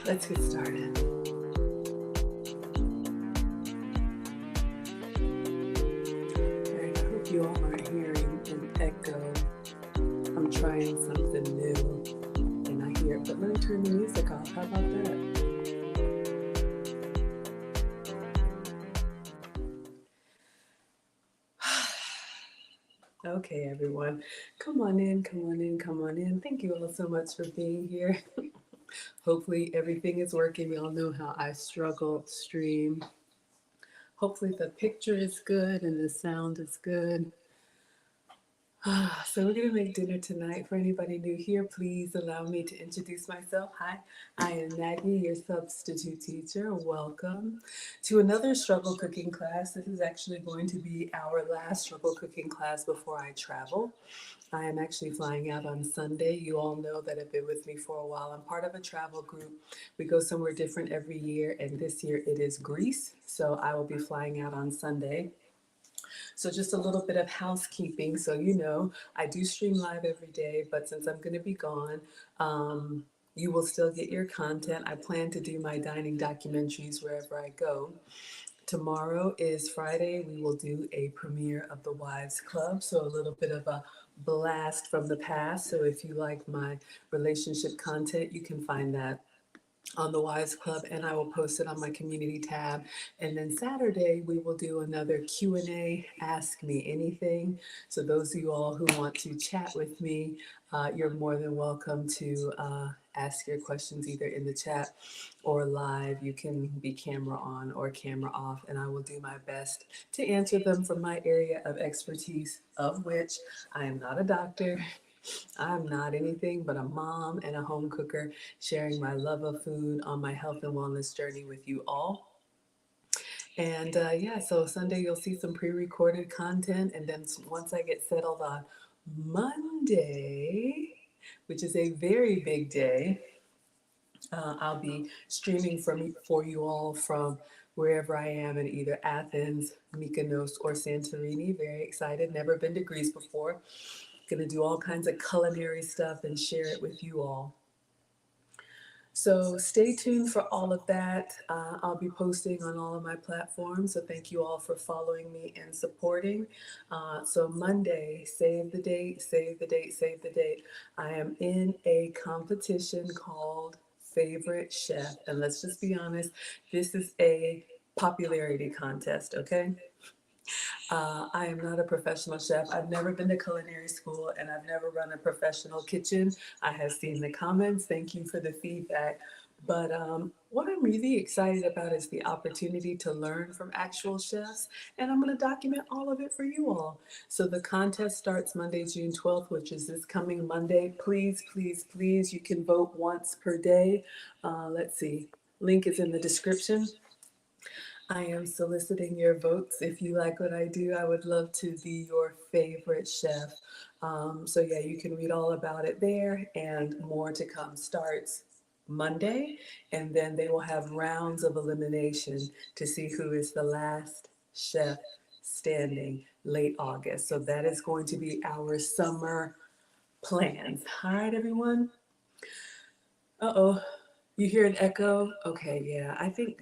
Let's get started. All right, I hope you all aren't hearing an echo. I'm trying something new and I hear it, but let me turn the music off. How about that? Okay, everyone, come on in, come on in, come on in. Thank you all so much for being here. Hopefully everything is working. We all know how I struggle stream. Hopefully the picture is good and the sound is good. So we're going to make dinner tonight. For anybody new here, please allow me to introduce myself. Hi, I am Maggie, your substitute teacher. Welcome to another struggle cooking class. This is actually going to be our last struggle cooking class before I travel. I am actually flying out on Sunday. You all know that have been with me for a while. I'm part of a travel group. We go somewhere different every year, and this year it is Greece. So I will be flying out on Sunday. So just a little bit of housekeeping. So you know, I do stream live every day, but since I'm going to be gone, you will still get your content. I plan to do my dining documentaries wherever I go. Tomorrow is Friday. We will do a premiere of the Wives Club. So a little bit of a blast from the past. So if you like my relationship content, you can find that on the Wise Club, and I will post it on my community tab. And then Saturday we will do another Q&A, Ask Me Anything. So those of you all who want to chat with me, you're more than welcome to ask your questions either in the chat or live. You can be camera on or camera off, and I will do my best to answer them from my area of expertise, of which I am not a doctor. I'm not anything but a mom and a home cooker, sharing my love of food on my health and wellness journey with you all. And yeah, so Sunday you'll see some pre-recorded content, and then once I get settled on Monday, which is a very big day, I'll be streaming for you all from wherever I am in either Athens, Mykonos, or Santorini. Very excited. Never been to Greece before. Gonna do all kinds of culinary stuff and share it with you all. So stay tuned for all of that. I'll be posting on all of my platforms. So thank you all for following me and supporting. So Monday, save the date, save the date, save the date. I am in a competition called Favorite Chef. And let's just be honest, this is a popularity contest, okay? I am not a professional chef. I've never been to culinary school and I've never run a professional kitchen. I have seen the comments. Thank you for the feedback. But what I'm really excited about is the opportunity to learn from actual chefs, and I'm going to document all of it for you all. So the contest starts Monday, June 12th, which is this coming Monday. Please, please, please, you can vote once per day. Let's see, link is in the description. I am soliciting your votes. If you like what I do, I would love to be your favorite chef. So yeah, you can read all about it there, and more to come. Starts Monday, and then they will have rounds of elimination to see who is the last chef standing late August. So that is going to be our summer plans. All right, everyone. Uh-oh. You hear an echo? Okay, yeah, I think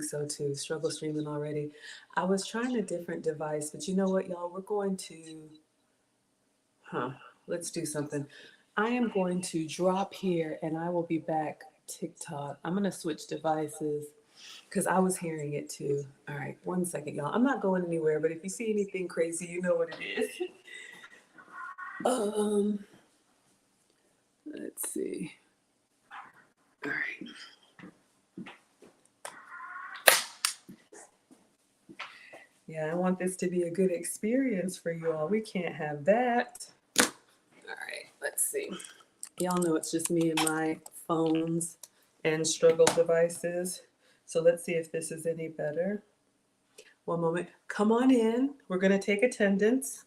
so too. Struggle streaming already. I was trying a different device, but you know what, y'all? We're going to, let's do something. I am going to drop here and I will be back TikTok. I'm gonna switch devices because I was hearing it too. All right, 1 second, y'all. I'm not going anywhere, but if you see anything crazy, you know what it is. um, let's see. All right. Yeah, I want this to be a good experience for you all. We can't have that. All right, let's see. Y'all know it's just me and my phones and struggle devices. So let's see if this is any better. One moment. Come on in. We're going to take attendance.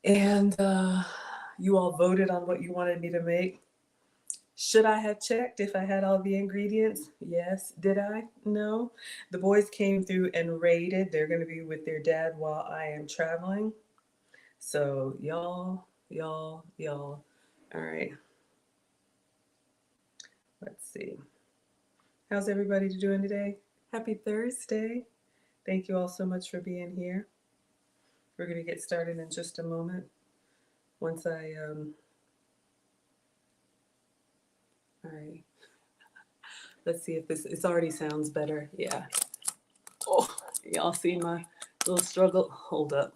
And you all voted on what you wanted me to make. Should I have checked if I had all the ingredients? Yes. Did I? No. The boys came through and raided. They're going to be with their dad while I am traveling. So y'all. All right. Let's see. How's everybody doing today? Happy Thursday. Thank you all so much for being here. We're going to get started in just a moment. Once all right. Let's see if it already sounds better. Yeah. Oh, y'all see my little struggle? Hold up.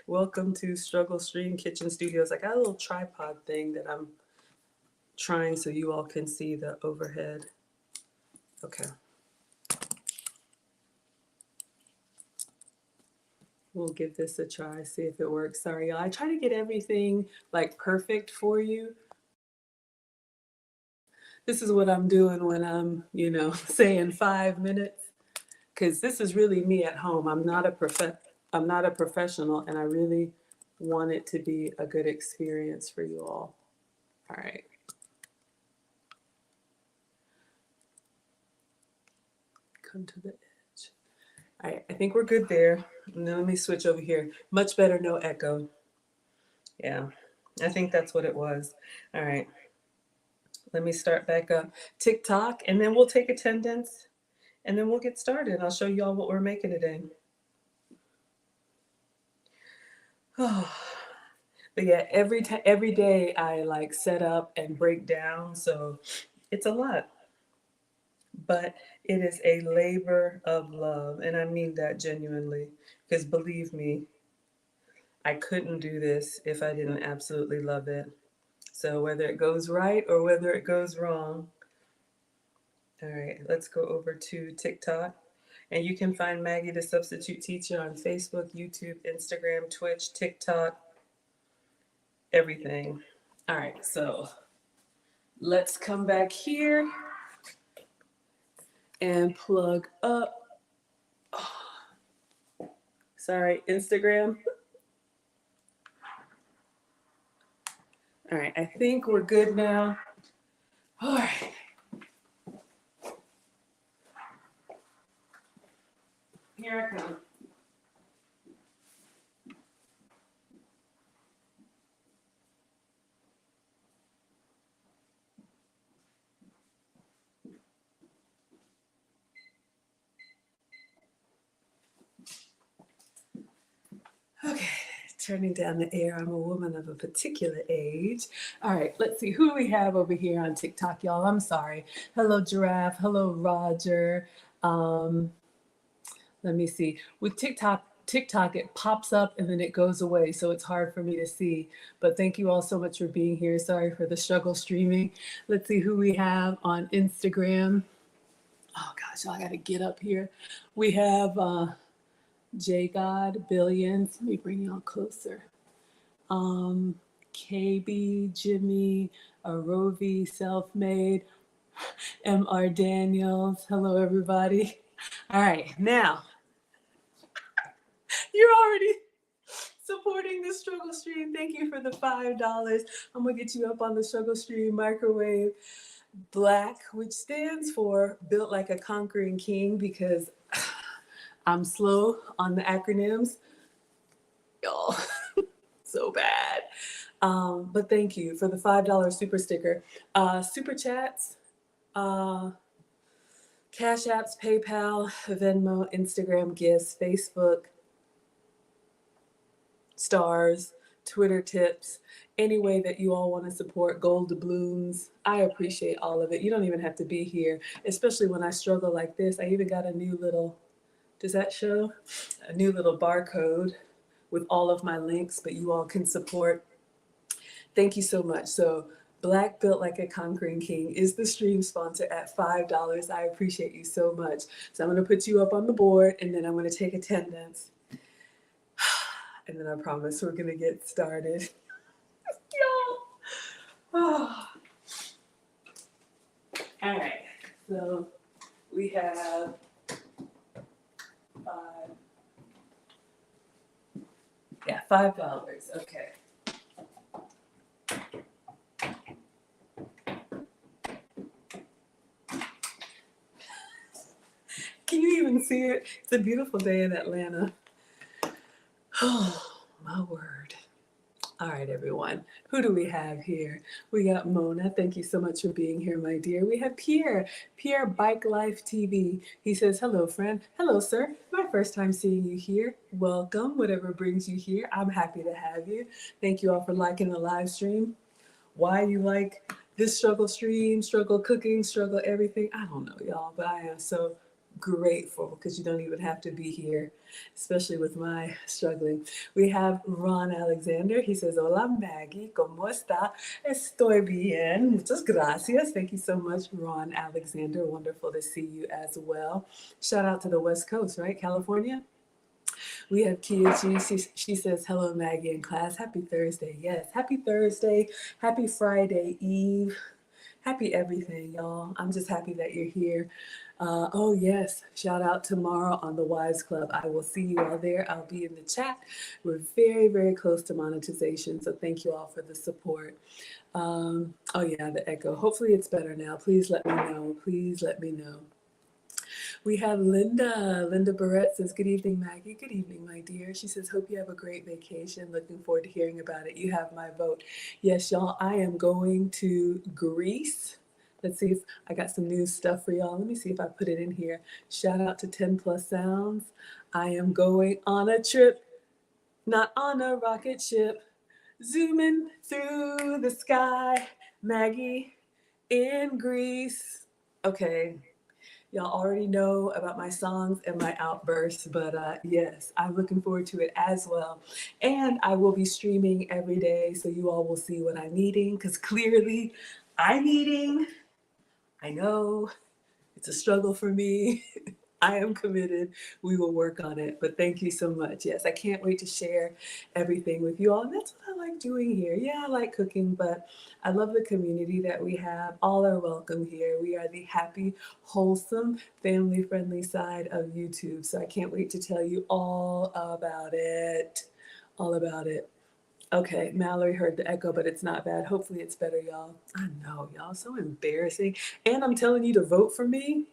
Welcome to Struggle Stream Kitchen Studios. I got a little tripod thing that I'm trying so you all can see the overhead. Okay. We'll give this a try, see if it works. Sorry, y'all. I try to get everything like perfect for you. This is what I'm doing when I'm, saying 5 minutes, because this is really me at home. I'm not a professional, and I really want it to be a good experience for you all. All right. Come to the edge. All right, I think we're good there. And then let me switch over here. Much better, no echo. Yeah, I think that's what it was. All right. Let me start back up TikTok, and then we'll take attendance, and then we'll get started. I'll show you all what we're making today. Oh, but yeah, every day I like set up and break down, so it's a lot. But it is a labor of love, and I mean that genuinely, because believe me, I couldn't do this if I didn't absolutely love it. So whether it goes right or whether it goes wrong. All right, let's go over to TikTok. And you can find Maggie the Substitute Teacher on Facebook, YouTube, Instagram, Twitch, TikTok, everything. All right, so let's come back here and plug up. Oh, sorry, Instagram. All right, I think we're good now. All right. Here I come. Okay, turning down the air. I'm a woman of a particular age. All right, let's see who we have over here on TikTok, y'all. I'm sorry. Hello, Giraffe. Hello, Roger. Let me see. With TikTok, it pops up and then it goes away, so it's hard for me to see. But thank you all so much for being here. Sorry for the struggle streaming. Let's see who we have on Instagram. Oh gosh, I gotta get up here. We have J God Billions. Let me bring y'all closer. KB, Jimmy, Arovi, Self-Made, MR Daniels. Hello, everybody. All right, now you're already supporting the struggle stream. Thank you for the $5. I'm gonna get you up on the struggle stream microwave. Black, which stands for Built Like a Conquering King, because I'm slow on the acronyms. Y'all, so bad. But thank you for the $5 super sticker. Super chats, Cash Apps, PayPal, Venmo, Instagram gifts, Facebook, stars, Twitter tips, any way that you all want to support, gold doubloons. I appreciate all of it. You don't even have to be here, especially when I struggle like this. I even got a new little, does that show? A new little barcode with all of my links, but you all can support. Thank you so much. So Black Built Like a Conquering King is the stream sponsor at $5. I appreciate you so much. So I'm going to put you up on the board, and then I'm going to take attendance. And then I promise we're going to get started. Oh. All right. So we have $5. Okay. Can you even see it? It's a beautiful day in Atlanta. Oh, my word. All right, everyone. Who do we have here? We got Mona. Thank you so much for being here, my dear. We have Pierre. Pierre Bike Life TV. He says, hello, friend. Hello, sir. My first time seeing you here. Welcome. Whatever brings you here, I'm happy to have you. Thank you all for liking the live stream. Why you like this struggle stream, struggle cooking, struggle everything, I don't know, y'all, but I am so grateful because you don't even have to be here, especially with my struggling. We have Ron Alexander. He says, hola Maggie, ¿cómo está? Estoy bien. Muchas gracias. Thank you so much, Ron Alexander. Wonderful to see you as well. Shout out to the West Coast, right? California? We have Kia. She says, hello, Maggie in class. Happy Thursday. Yes, happy Thursday. Happy Friday Eve. Happy everything, y'all. I'm just happy that you're here. Oh, yes. Shout out tomorrow on the Wise Club. I will see you all there. I'll be in the chat. We're very, very close to monetization. So thank you all for the support. Oh, yeah, the echo. Hopefully it's better now. Please let me know. Please let me know. We have Linda. Linda Barrett says, good evening, Maggie. Good evening, my dear. She says, hope you have a great vacation. Looking forward to hearing about it. You have my vote. Yes, y'all, I am going to Greece. Let's see if I got some new stuff for y'all. Let me see if I put it in here. Shout out to 10 Plus Sounds. I am going on a trip, not on a rocket ship. Zooming through the sky, Maggie in Greece. Okay. Y'all already know about my songs and my outbursts, but yes, I'm looking forward to it as well. And I will be streaming every day, so you all will see what I'm eating, because clearly I'm eating. I know it's a struggle for me. I am committed. We will work on it. But thank you so much. Yes, I can't wait to share everything with you all. And that's what I like doing here. Yeah, I like cooking, but I love the community that we have. All are welcome here. We are the happy, wholesome, family-friendly side of YouTube. So I can't wait to tell you all about it. All about it. Okay, Mallory heard the echo, but it's not bad. Hopefully it's better, y'all. I know, y'all, so embarrassing. And I'm telling you to vote for me.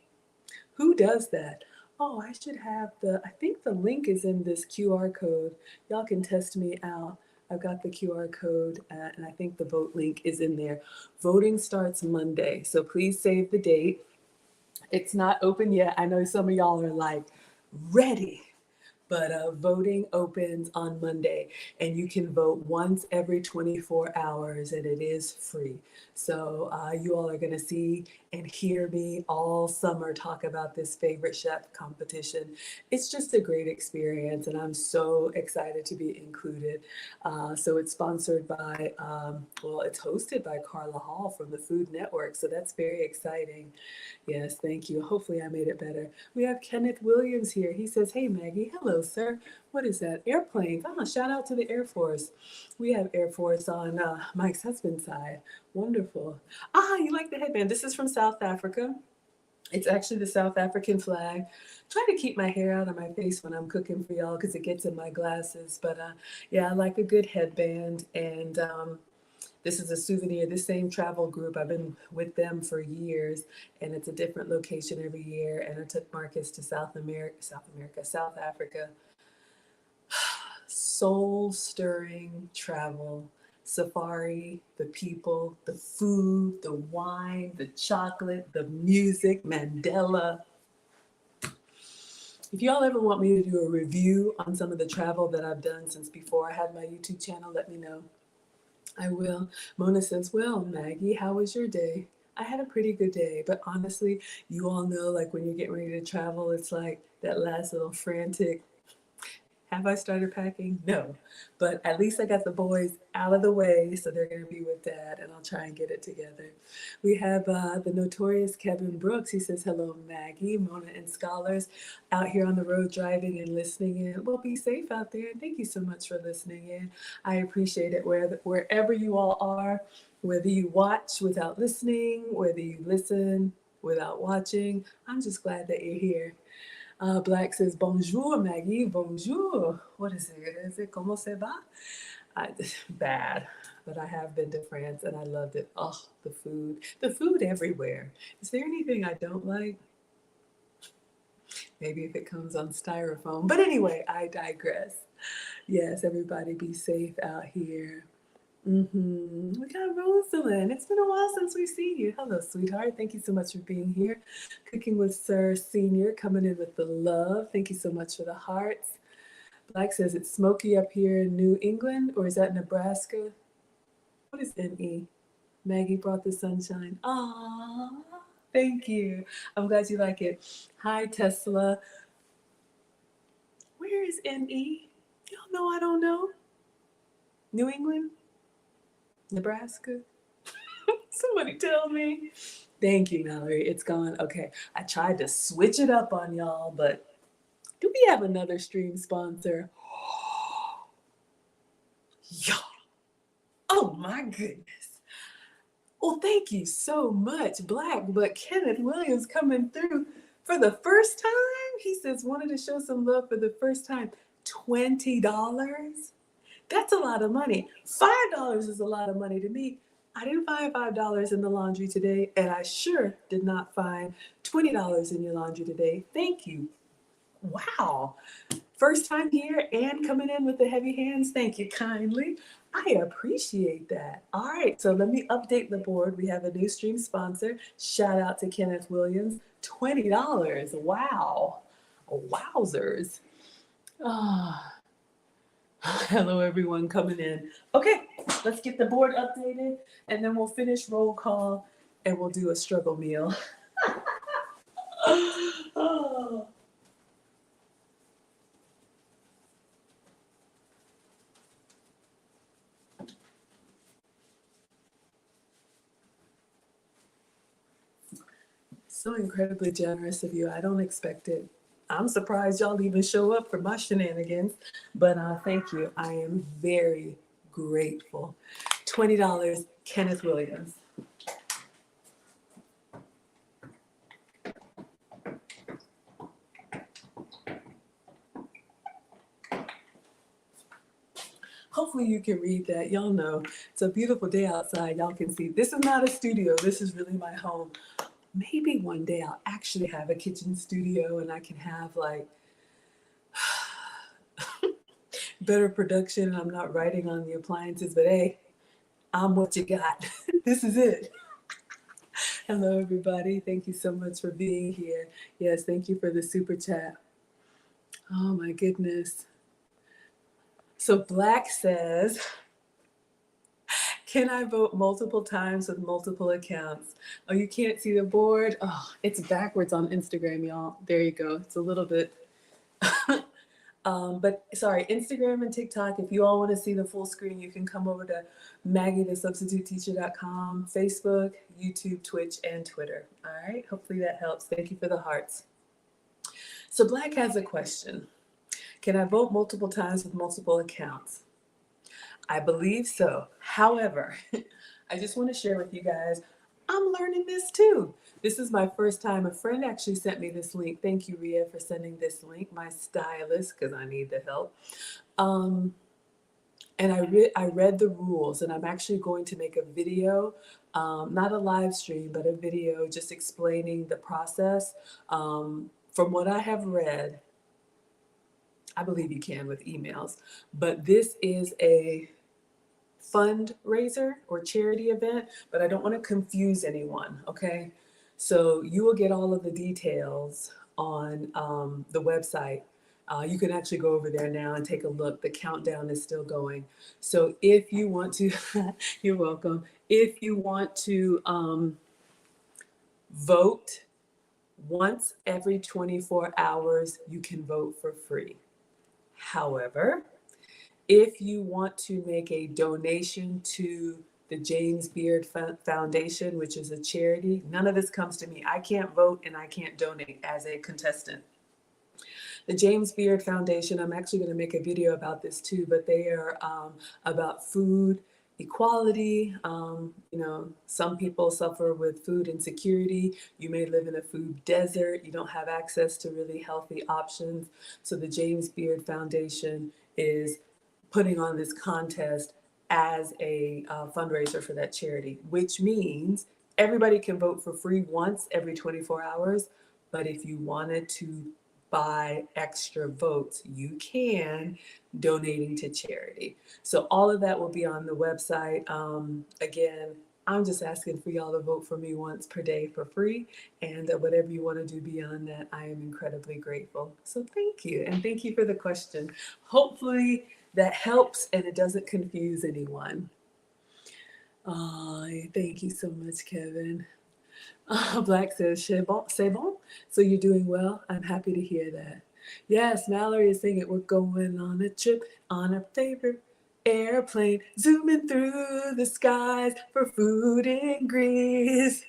Who does that? Oh, I should have I think the link is in this QR code. Y'all can test me out. I've got the QR code and I think the vote link is in there. Voting starts Monday, so please save the date. It's not open yet. I know some of y'all are like, ready. But voting opens on Monday, and you can vote once every 24 hours, and it is free. So you all are going to see and hear me all summer talk about this favorite chef competition. It's just a great experience, and I'm so excited to be included. So it's sponsored by, well, it's hosted by Carla Hall from the Food Network, so that's very exciting. Yes, thank you. Hopefully I made it better. We have Kenneth Williams here. He says, hey, Maggie. Hello, sir. What is that? Airplanes. Oh, shout out to the Air Force. We have Air Force on Mike's husband's side. Wonderful. You like the headband. This is from South Africa. It's actually the South African flag. Try to keep my hair out of my face when I'm cooking for y'all because it gets in my glasses. But yeah, I like a good headband. And this is a souvenir. This same travel group, I've been with them for years, and it's a different location every year. And I took Marcus to South Africa. Soul-stirring travel, safari, the people, the food, the wine, the chocolate, the music, Mandela. If y'all ever want me to do a review on some of the travel that I've done since before I had my YouTube channel, let me know. I will. Mona says, well, Maggie, how was your day? I had a pretty good day, but honestly, you all know, like when you're getting ready to travel, it's like that last little frantic, have I started packing? No, but at least I got the boys out of the way, so they're going to be with Dad, and I'll try and get it together. We have the notorious Kevin Brooks. He says, hello, Maggie, Mona, and scholars out here on the road driving and listening in. Well, be safe out there, and thank you so much for listening in. I appreciate it wherever you all are, whether you watch without listening, whether you listen without watching. I'm just glad that you're here. Black says, bonjour, Maggie, bonjour. What is it? Is it comment ça va? Bad, but I have been to France and I loved it. Oh, the food everywhere. Is there anything I don't like? Maybe if it comes on styrofoam. But anyway, I digress. Yes, everybody be safe out here. We got Rosalind. It's been a while since we've seen you. Hello, sweetheart. Thank you so much for being here. Cooking with Sir Senior coming in with the love. Thank you so much for the hearts. Black says it's smoky up here in New England, or is that Nebraska? What is NE? Maggie brought the sunshine. Aww, thank you. I'm glad you like it. Hi, Tesla. Where is NE? Y'all know I don't know. New England? Nebraska? Somebody tell me. Thank you, Mallory. It's gone. Okay. I tried to switch it up on y'all, but do we have another stream sponsor? Y'all. Oh my goodness. Well, thank you so much, Black. But Kenneth Williams coming through for the first time. He says, wanted to show some love for the first time. $20? That's a lot of money. $5 is a lot of money to me. I didn't find $5 in the laundry today, and I sure did not find $20 in your laundry today. Thank you. Wow. First time here and coming in with the heavy hands. Thank you kindly. I appreciate that. All right, so let me update the board. We have a new stream sponsor. Shout out to Kenneth Williams. $20. Wow. Wowzers. Ah. Hello, everyone coming in. Okay, let's get the board updated, and then we'll finish roll call, and we'll do a struggle meal. Oh. So incredibly generous of you. I don't expect it. I'm surprised y'all even show up for my shenanigans, but thank you. I am very grateful. $20, Kenneth Williams. Hopefully you can read that. Y'all know it's a beautiful day outside. Y'all can see this is not a studio. This is really my home. Maybe one day I'll actually have a kitchen studio and I can have like better production. I'm not writing on the appliances, but hey, I'm what you got. This is it. Hello, everybody. Thank you so much for being here. Yes, thank you for the super chat. Oh my goodness. So Black says, can I vote multiple times with multiple accounts? Oh, you can't see the board? Oh, it's backwards on Instagram, y'all. There you go. It's a little bit. But sorry, Instagram and TikTok, if you all want to see the full screen, you can come over to MaggieTheSubstituteTeacher.com, Facebook, YouTube, Twitch, and Twitter. All right, hopefully that helps. Thank you for the hearts. So Black has a question. Can I vote multiple times with multiple accounts? I believe so. However, I just want to share with you guys, I'm learning this too. This is my first time. A friend actually sent me this link. Thank you, Ria, for sending this link. My stylist, because I need the help. And I read the rules, and I'm actually going to make a video, not a live stream, but a video just explaining the process. From what I have read, I believe you can with emails, but this is a fundraiser or charity event, but I don't want to confuse anyone, okay? So you will get all of the details on the website. You can actually go over there now and take a look. The countdown is still going. So if you want to, you're welcome. If you want to vote once every 24 hours, you can vote for free. However, if you want to make a donation to the James Beard Foundation, which is a charity, none of this comes to me. I can't vote and I can't donate as a contestant. The James Beard Foundation, I'm actually going to make a video about this too, but they are about food equality. You know, some people suffer with food insecurity. You may live in a food desert. You don't have access to really healthy options. So the James Beard Foundation is putting on this contest as a fundraiser for that charity, which means everybody can vote for free once every 24 hours. But if you wanted to by extra votes, you can donating to charity. So all of that will be on the website. Again, I'm just asking for y'all to vote for me once per day for free. And whatever you want to do beyond that, I am incredibly grateful. So thank you. And thank you for the question. Hopefully that helps and it doesn't confuse anyone. Thank you so much, Kevin. Black says, c'est bon. So you're doing well. I'm happy to hear that. Yes, Mallory is saying it. We're going on a trip on our favorite airplane, zooming through the skies for food and grease.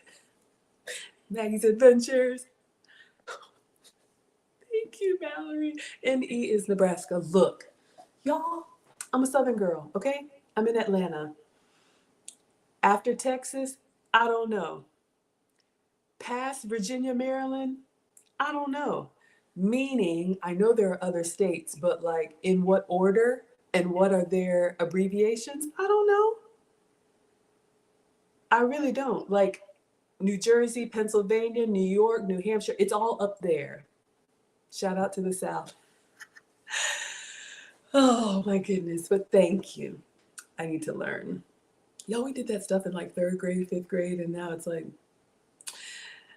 Maggie's Adventures. Thank you, Mallory. NE is Nebraska. Look, y'all, I'm a Southern girl, okay? I'm in Atlanta. After Texas, I don't know. Past Virginia, Maryland, I don't know. Meaning, I know there are other states, but like in what order and what are their abbreviations? I don't know. I really don't. Like New Jersey, Pennsylvania, New York, New Hampshire, it's all up there. Shout out to the South. Oh my goodness, but thank you. I need to learn. Yo, we did that stuff in like 3rd grade, 5th grade, and now it's like,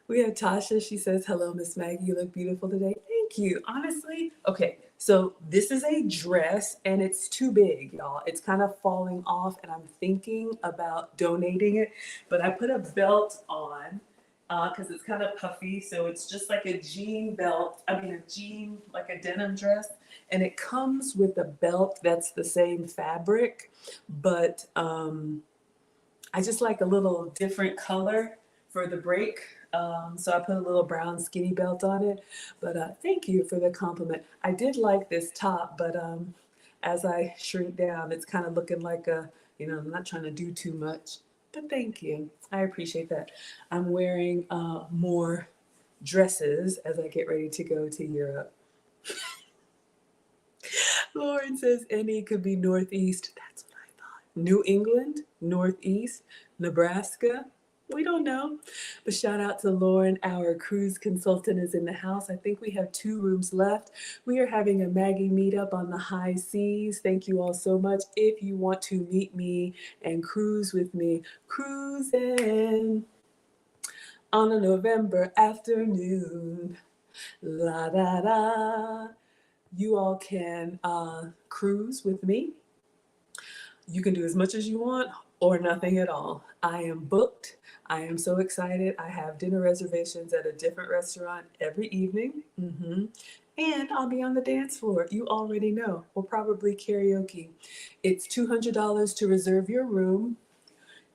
we have Tasha. She says, hello, Miss Maggie. You look beautiful today. Thank you. Honestly, okay. So this is a dress and it's too big, y'all. It's kind of falling off and I'm thinking about donating it. But I put a belt on because it's kind of puffy. So it's just like a jean belt. I mean, a jean, like a denim dress. And it comes with a belt that's the same fabric. But I just like a little different color for the break. So I put a little brown skinny belt on it, but thank you for the compliment. I did like this top, but as I shrink down, it's kind of looking like I'm not trying to do too much, but thank you. I appreciate that. I'm wearing more dresses as I get ready to go to Europe. Lauren says any could be Northeast. That's what I thought. New England, Northeast, Nebraska. We don't know. But shout out to Lauren, our cruise consultant is in the house. I think we have 2 rooms left. We are having a Maggie meetup on the high seas. Thank you all so much. If you want to meet me and cruise with me, cruising on a November afternoon. La da da. You all can cruise with me. You can do as much as you want or nothing at all. I am booked. I am so excited. I have dinner reservations at a different restaurant every evening. And I'll be on the dance floor. You already know. We'll probably karaoke. It's $200 to reserve your room.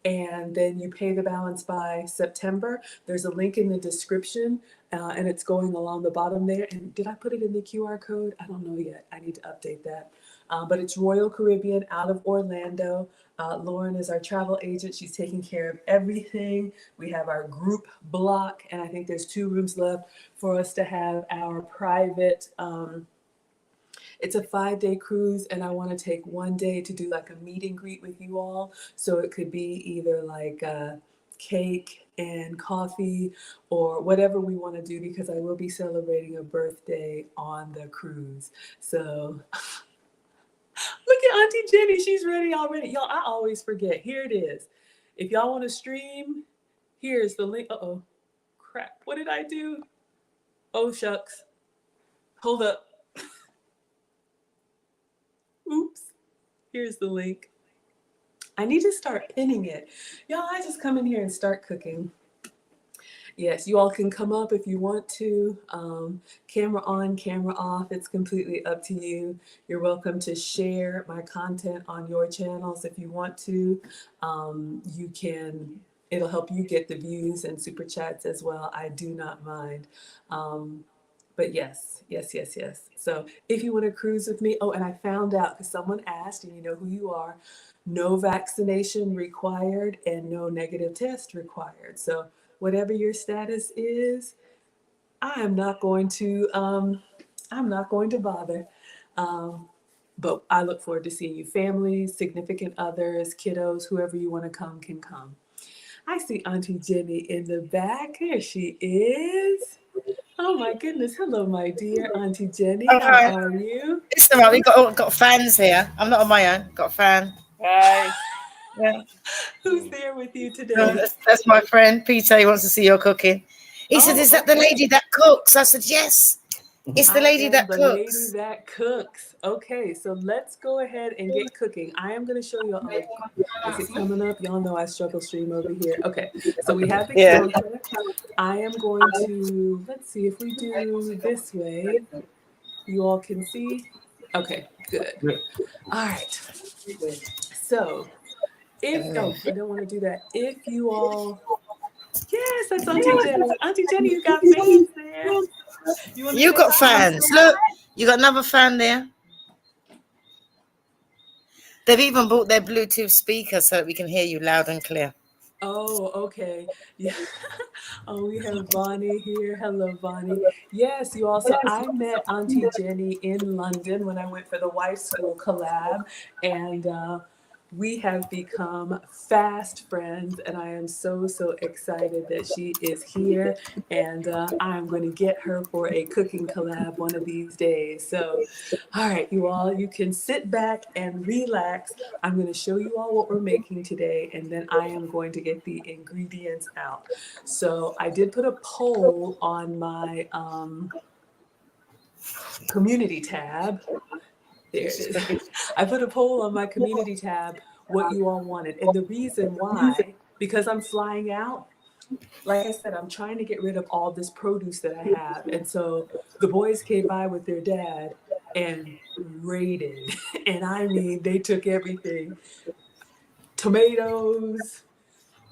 And then you pay the balance by September. There's a link in the description and it's going along the bottom there. And did I put it in the QR code? I don't know yet. I need to update that. But it's Royal Caribbean out of Orlando. Lauren is our travel agent. She's taking care of everything. We have our group block, and I think there's 2 rooms left for us to have our private. It's a 5-day cruise, and I want to take 1 day to do like a meet and greet with you all. So it could be either like cake and coffee or whatever we want to do, because I will be celebrating a birthday on the cruise. So look at Auntie Jenny. She's ready already. Y'all, I always forget. Here it is. If y'all want to stream, here's the link. Uh-oh. Crap. What did I do? Oh, shucks. Hold up. Oops. Here's the link. I need to start pinning it. Y'all, I just come in here and start cooking. Yes, you all can come up if you want to. Camera on, camera off. It's completely up to you. You're welcome to share my content on your channels if you want to. You can, it'll help you get the views and super chats as well. I do not mind. But yes. So if you want to cruise with me, oh, and I found out because someone asked, and you know who you are, no vaccination required and no negative test required. So whatever your status is, I am not going to bother. But I look forward to seeing you, families, significant others, kiddos, whoever you want to come can come. I see Auntie Jenny in the back. There she is. Oh my goodness. Hello, my dear Auntie Jenny. Oh, How hi. are you? It's all right. We've got fans here. I'm not on my own. Got a fan. Hi. Yeah. Who's there with you No, today? that's my friend Peter. He wants to see your cooking. He said, "Is Oh, that the okay. lady that cooks?" I said, "Yes, it's the I lady am that the lady cooks." that cooks. Okay, so let's go ahead and get cooking. I am going to show you. Oh, is it coming up? Y'all know I struggle stream over here. Okay, so we have the Yeah. counter. I am going to, let's see if we do this way. You all can see. Okay, good. All right. So I don't want to do that. If you all, yes, that's Auntie Jenny. Auntie Jenny, you got fans there. You want to You say got hi? fans. Look, you got another fan there. They've even bought their Bluetooth speaker so that we can hear you loud and clear. Oh, okay. Yeah. Oh, we have Bonnie here. Hello, Bonnie. Yes, you also, I met Auntie Jenny in London when I went for the Wife School collab, and we have become fast friends, and I am so, so excited that she is here, and I'm going to get her for a cooking collab one of these days. So, all right, you all, you can sit back and relax. I'm going to show you all what we're making today, and then I am going to get the ingredients out. So I did put a poll on my community tab. There it is. I put a poll on my community tab what you all wanted. And the reason why, because I'm flying out, like I said, I'm trying to get rid of all this produce that I have. And so the boys came by with their dad and raided. And I mean, they took everything, tomatoes,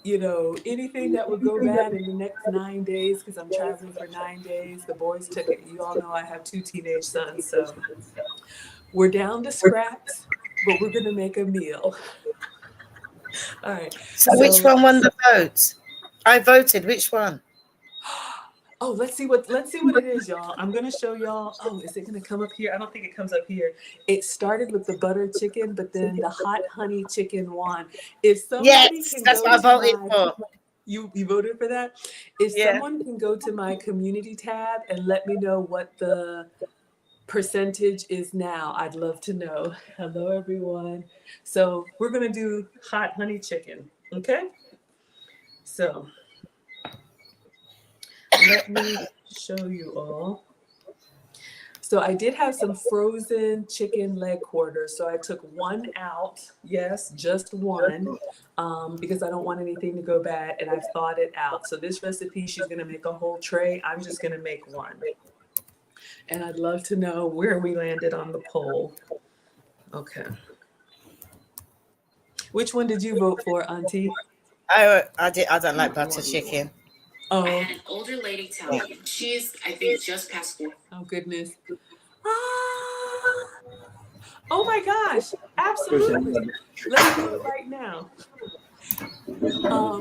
anything that would go bad in the next 9 days, because I'm traveling for 9 days. The boys took it. You all know I have 2 teenage sons. So we're down to scraps, but we're going to make a meal. All right. So which one won the vote? I voted. Which one? Oh, let's see what it is, y'all. I'm gonna show y'all. Oh, is it gonna come up here? I don't think it comes up here. It started with the butter chicken, but then the hot honey chicken won. If somebody Yes, can that's go what I to voted my, for. you voted for that? If Yeah. someone can go to my community tab and let me know what the percentage is now, I'd love to know. Hello, everyone. So we're gonna do hot honey chicken. Okay. So let me show you all. So I did have some frozen chicken leg quarters. So I took one out, yes, just one, because I don't want anything to go bad, and I've thawed it out. So this recipe, she's gonna make a whole tray. I'm just gonna make one. And I'd love to know where we landed on the poll. Okay. Which one did you vote for, Auntie? I did. I don't like butter chicken. Oh. I had an older lady tell me. She's, I think, just past 4. Oh, goodness. Ah. Oh my gosh, absolutely. Let's do it right now.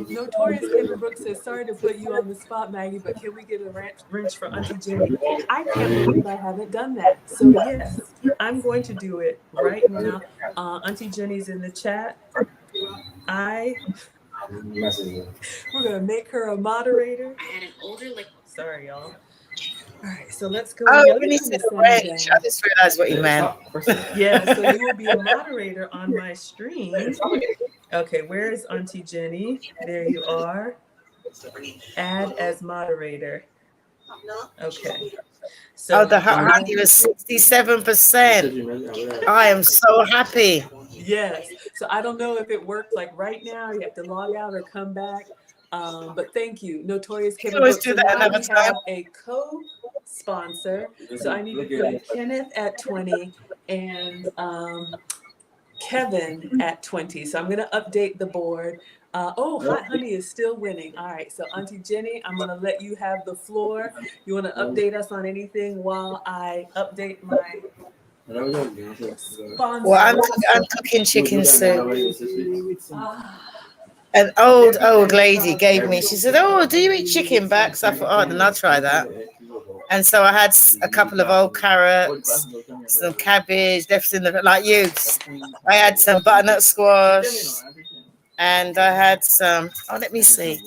Notorious Kevin Brooks says, sorry to put you on the spot, Maggie, but can we get a wrench for Auntie Jenny? I can't believe I haven't done that. So yes, I'm going to do it right now. Auntie Jenny's in the chat. We're gonna make her a moderator. I had an older lady. Sorry, y'all. All right, so let's go Oh, ahead. when he said wrench, I just realised what he meant. Yeah, so you will be a moderator on my stream. Okay, where is Auntie Jenny? There you are. Add as moderator. Okay. So the hot honey was 67%. I am so happy. Yes. So I don't know if it worked like right now. You have to log out or come back. But thank you, Notorious Kevin Brooks. So now we have a co-sponsor. So I need to put Kenneth at 20 and Kevin at 20. So I'm going to update the board. Hot honey is still winning. All right. So Auntie Jenny, I'm going to let you have the floor. You want to update us on anything while I update my sponsor? Well, I'm cooking chicken soup. An old lady gave me, she said, oh, do you eat chicken back? So I thought, oh, then I'll try that. And so I had a couple of old carrots, some cabbage, everything like you. I had some butternut squash, and I had some, let me see.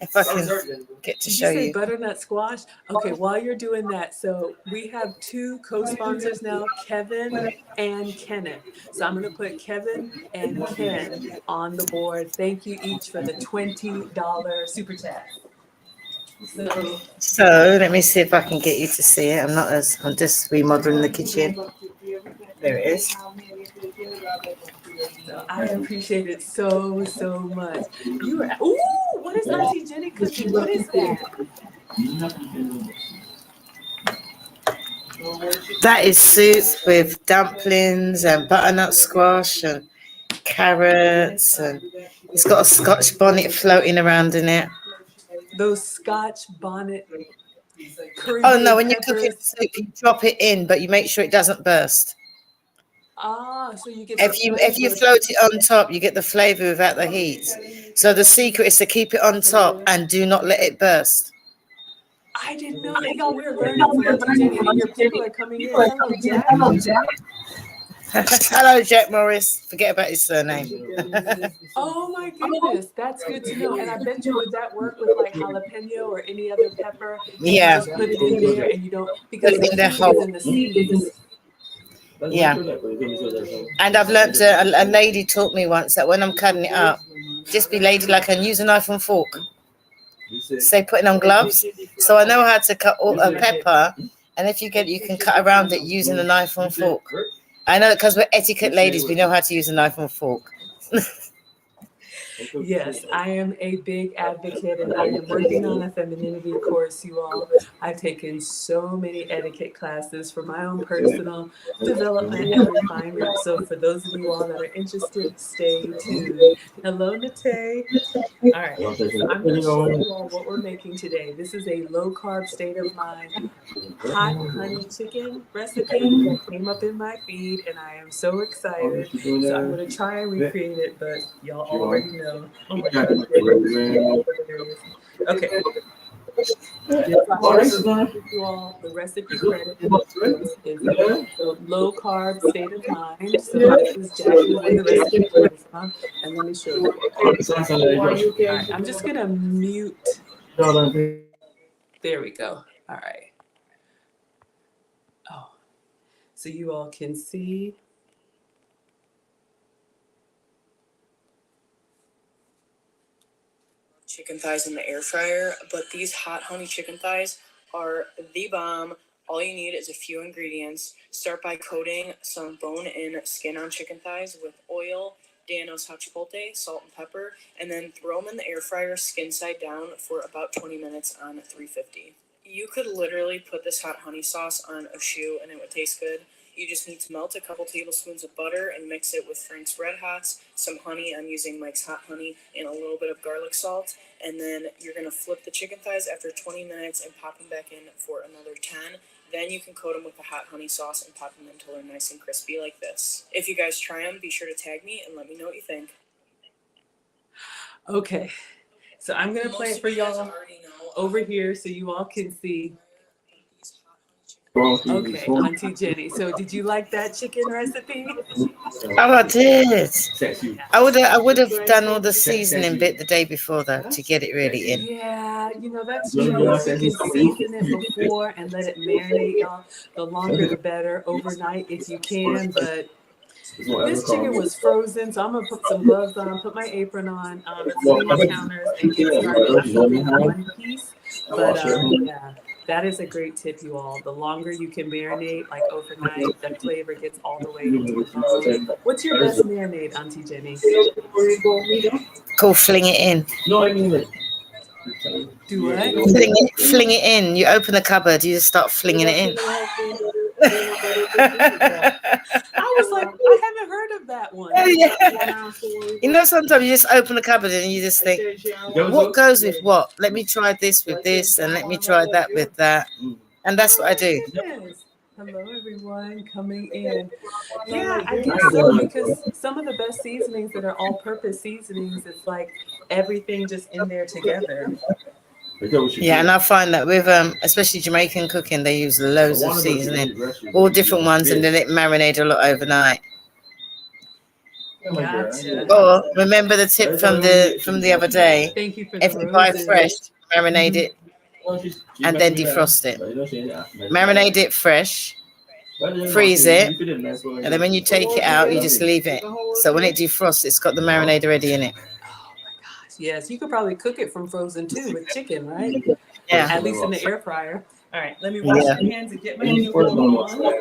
if I can get to Did show you say you. butternut squash? Okay, while you're doing that, so we have 2 co-sponsors now, Kevin and Kenneth. So I'm going to put Kevin and Ken on the board. Thank you each for the $20 super chat. So let me see if I can get you to see it. I'm just remodeling the kitchen. There it is. So I appreciate it so, so much. You are, ooh, what is Auntie Jenny cooking? What is that? That is soup with dumplings and butternut squash and carrots, and it's got a Scotch bonnet floating around in it. Those Scotch bonnet Oh no, Caribbean when you're cooking peppers. soup, you drop it in, but you make sure it doesn't burst. Ah, so you get the If you flavor. float it on top, you get the flavor without the heat. So the secret is to keep it on top and do not let it burst. I didn't know that. Y'all, we're learning from Auntie Jenny, and your people are coming in. Hello, Jack. Hello, Jack Morris. Forget about his surname. Oh my goodness, that's good to know. And I bet you, would that work with like jalapeno or any other pepper? And Yeah. you just put it in there, and you don't, because Put it the in there heat whole. is in the seeds. Yeah. And I've learned, a lady taught me once that when I'm cutting it up, just be ladylike and use a knife and fork. Say putting on gloves. So I know how to cut a pepper, and if you get, you can cut around it using a knife and fork. I know, because we're etiquette ladies, we know how to use a knife and fork. Yes, I am a big advocate, and I am working on a femininity course, you all. I've taken so many etiquette classes for my own personal development and refinement. So for those of you all that are interested, stay tuned. Hello, Nate. All right, so I'm going to show you all what we're making today. This is a low-carb state of mind hot honey chicken recipe that came up in my feed, and I am so excited. So I'm going to try and recreate it, but y'all already know. Oh my God. Okay. So you all the recipe credit is so low carb state of mind. So this is Jackie where the recipe came from, and let me show you. All right, I'm just gonna mute. There we go. All right. Oh, so you all can see. Chicken thighs in the air fryer, but these hot honey chicken thighs are the bomb. All you need is a few ingredients. Start by coating some bone-in skin-on chicken thighs with oil, Danos hot chipotle, salt, and pepper, and then throw them in the air fryer skin side down for about 20 minutes on 350. You could literally put this hot honey sauce on a shoe and it would taste good. You just need to melt a couple tablespoons of butter and mix it with Frank's Red Hots, some honey, I'm using Mike's Hot Honey, and a little bit of garlic salt. And then you're going to flip the chicken thighs after 20 minutes and pop them back in for another 10. Then you can coat them with the hot honey sauce and pop them until they're nice and crispy like this. If you guys try them, be sure to tag me and let me know what you think. Okay, so I'm going to play it for y'all over here so you all can see. Okay, Auntie Jenny. So did you like that chicken recipe? Oh, I did. I would have done all the seasoning bit the day before though to get it really in. Yeah, you know, that's true. You can season it before and let it marinate, y'all. The longer the better, overnight if you can. But this chicken was frozen, so I'm gonna put some gloves on, put my apron on, clean the counters, and get started. I'm cooking one piece, but yeah. That is a great tip, you all. The longer you can marinate, like overnight, the flavor gets all the way into the bone. What's your best marinade, Auntie Jenny? Called fling it in. Do what? Fling it in. You open the cupboard, you just start flinging it in. I was like, I haven't heard of that one. Yeah. You know, sometimes you just open the cupboard and you just think, what goes with what? Let me try this with this, and let me try that with that. And that's what I do. Yes. Hello, everyone coming in. Yeah, I guess so, because some of the best seasonings that are all-purpose seasonings, it's like everything just in there together. Yeah, and I find that with especially Jamaican cooking, they use loads of seasoning, all different ones, and they let it marinate a lot overnight. Gotcha. Or remember the tip from the other day. Thank you for the If you buy roses. fresh, marinate it and then defrost it. Marinate it fresh, freeze it, and then when you take it out, you just leave it. So when it defrosts, it's got the marinade already in it. Oh my gosh. Yes, you could probably cook it from frozen too with chicken, right? Yeah. At least in the air fryer. All right, let me wash my hands and get my uniform on. Okay,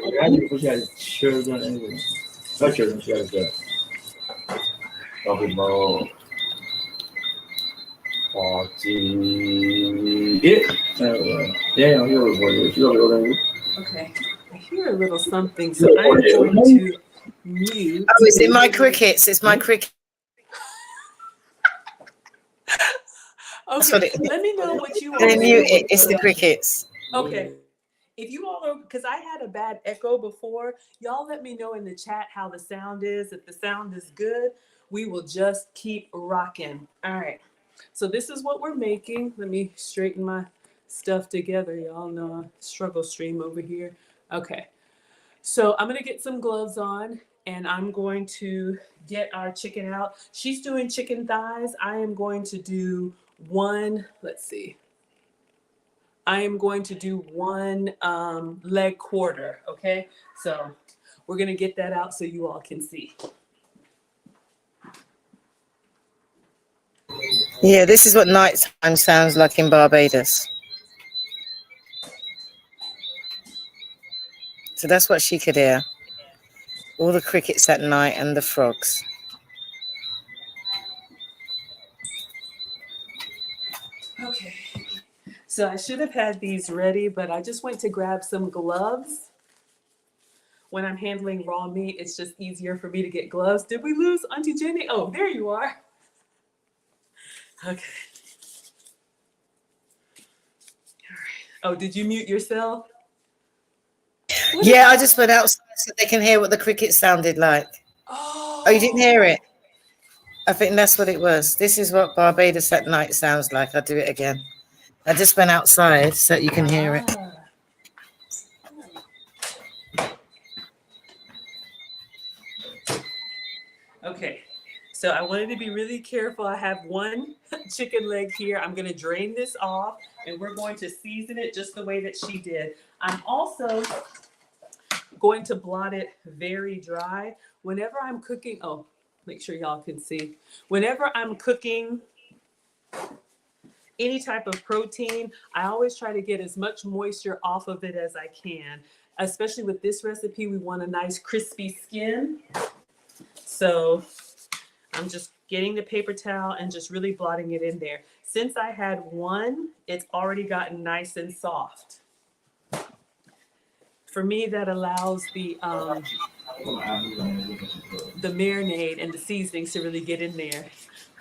I hear a little something, so I'm going to mute. Oh, it's in my crickets. It's my cricket. Okay, let me know what you all Then mute do. it. It's the crickets. Okay. If you all are, because I had a bad echo before, y'all let me know in the chat how the sound is. If the sound is good, we will just keep rocking. All right. So this is what we're making. Let me straighten my stuff together. Y'all know I struggle stream over here. Okay. So I'm going to get some gloves on and I'm going to get our chicken out. She's doing chicken thighs. I am going to do one, let's see. I am going to do one leg quarter, okay? So we're gonna get that out so you all can see. Yeah, this is what nighttime sounds like in Barbados. So that's what she could hear. All the crickets at night and the frogs. Okay, so I should have had these ready, but I just went to grab some gloves. When I'm handling raw meat, it's just easier for me to get gloves. Did we lose Auntie Jenny? Oh, there you are. Okay. All right. Oh, did you mute yourself? Yeah, I just went outside so they can hear what the crickets sounded like. Oh, you didn't hear it? I think that's what it was. This is what Barbados at night sounds like. I'll do it again. I just went outside so you can hear it. Okay, so I wanted to be really careful. I have one chicken leg here. I'm going to drain this off and we're going to season it just the way that she did. I'm also going to blot it very dry. Whenever I'm cooking, oh, make sure y'all can see. Whenever I'm cooking any type of protein, I always try to get as much moisture off of it as I can. Especially with this recipe, we want a nice crispy skin. So I'm just getting the paper towel and just really blotting it in there. Since I had one, it's already gotten nice and soft. For me, that allows the marinade and the seasonings to really get in there.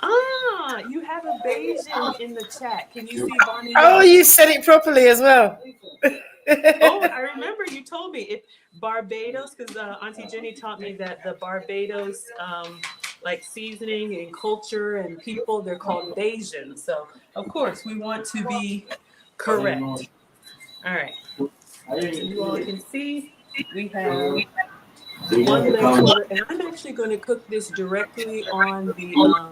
Ah, you have a Bayesian in the chat. Can you see Bonnie? Oh, you said it properly as well. Oh, I remember you told me if Barbados, because Auntie Jenny taught me that the Barbados like seasoning and culture and people, they're called Bayesian. So of course we want to be correct. All right. So you all can see we have one leg quarter, and I'm actually going to cook this directly on the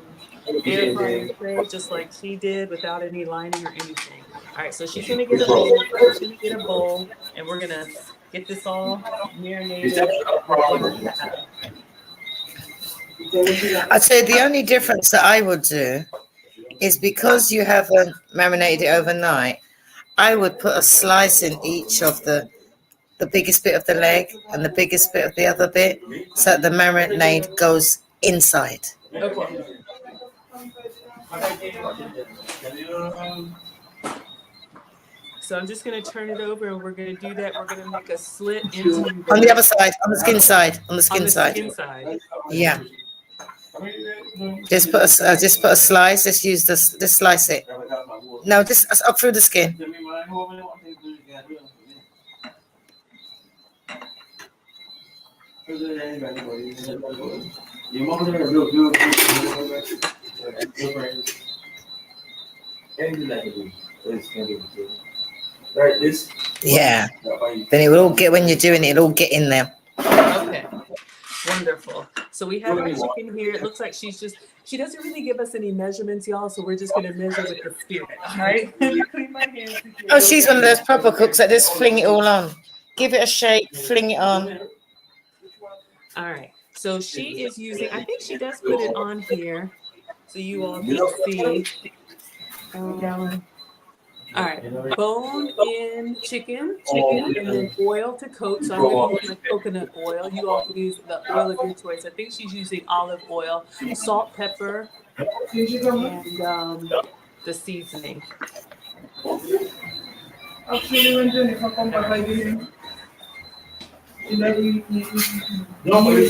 air fryer tray, just like she did, without any lining or anything. All right, so she's going to get a bowl. She's going to get a bowl, and we're going to get this all marinated. I'd say the only difference that I would do is because you haven't marinated it overnight, I would put a slice in each of the biggest bit of the leg and the biggest bit of the other bit so that the marinade goes inside. Okay. So I'm just going to turn it over and we're going to do that. We're going to make a slit into on the other side, on the skin side, on the skin side. Skin side. Yeah. Just put a slice. Just use this. Just slice it. No, just up through the skin. Yeah. Then it will all get, when you're doing it, it'll all get in there. Okay. Wonderful. So So we have our chicken here. It looks like she doesn't really give us any measurements, y'all. So we're just gonna measure with the spirit. All right. Clean my hands again. Oh, she's one of those proper cooks that just fling it all on. Give it a shake, fling it on. All right. So she is using, I think she does put it on here so you all can see. All right, bone in chicken, and then oil to coat. So I'm going to use my coconut oil. You all can use the oil of your choice. I think she's using olive oil, salt, pepper, and the seasoning.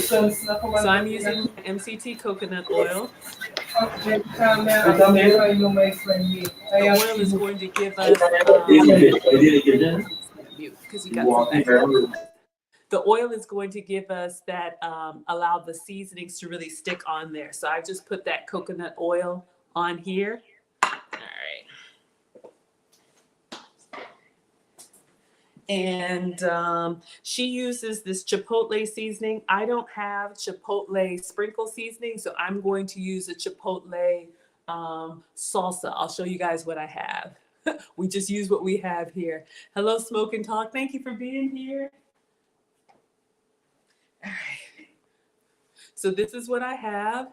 So I'm using MCT coconut oil. The oil is going to give us because you got some background. The oil is going to give us that allow the seasonings to really stick on there. So I just put that coconut oil on here. All right. And she uses this chipotle seasoning. I don't have chipotle sprinkle seasoning, so I'm going to use a chipotle salsa. I'll show you guys what I have. We just use what we have here. Hello, Smoke and Talk. Thank you for being here. All right. So this is what I have,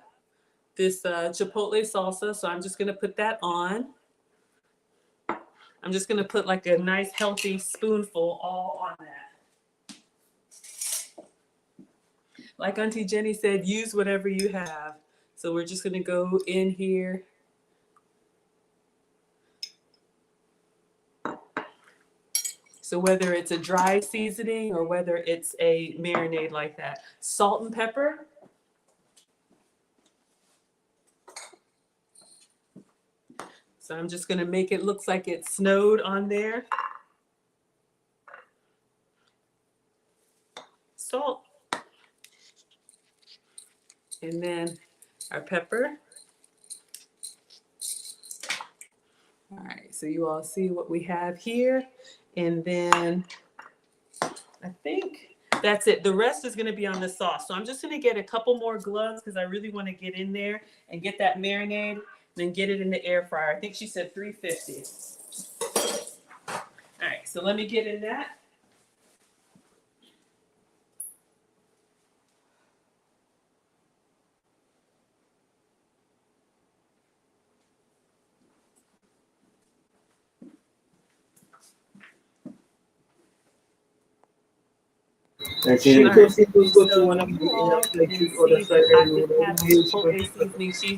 this chipotle salsa. So I'm just going to put that on. I'm just going to put like a nice healthy spoonful all on that. Like Auntie Jenny said, use whatever you have. So we're just going to go in here. So whether it's a dry seasoning or whether it's a marinade like that. Salt and pepper. So I'm just going to make it look like it snowed on there. Salt. And then our pepper. All right, so you all see what we have here. And then I think that's it. The rest is going to be on the sauce. So I'm just going to get a couple more gloves because I really want to get in there and get that marinade and then get it in the air fryer. I think she said 350. All right, so let me get in that. She's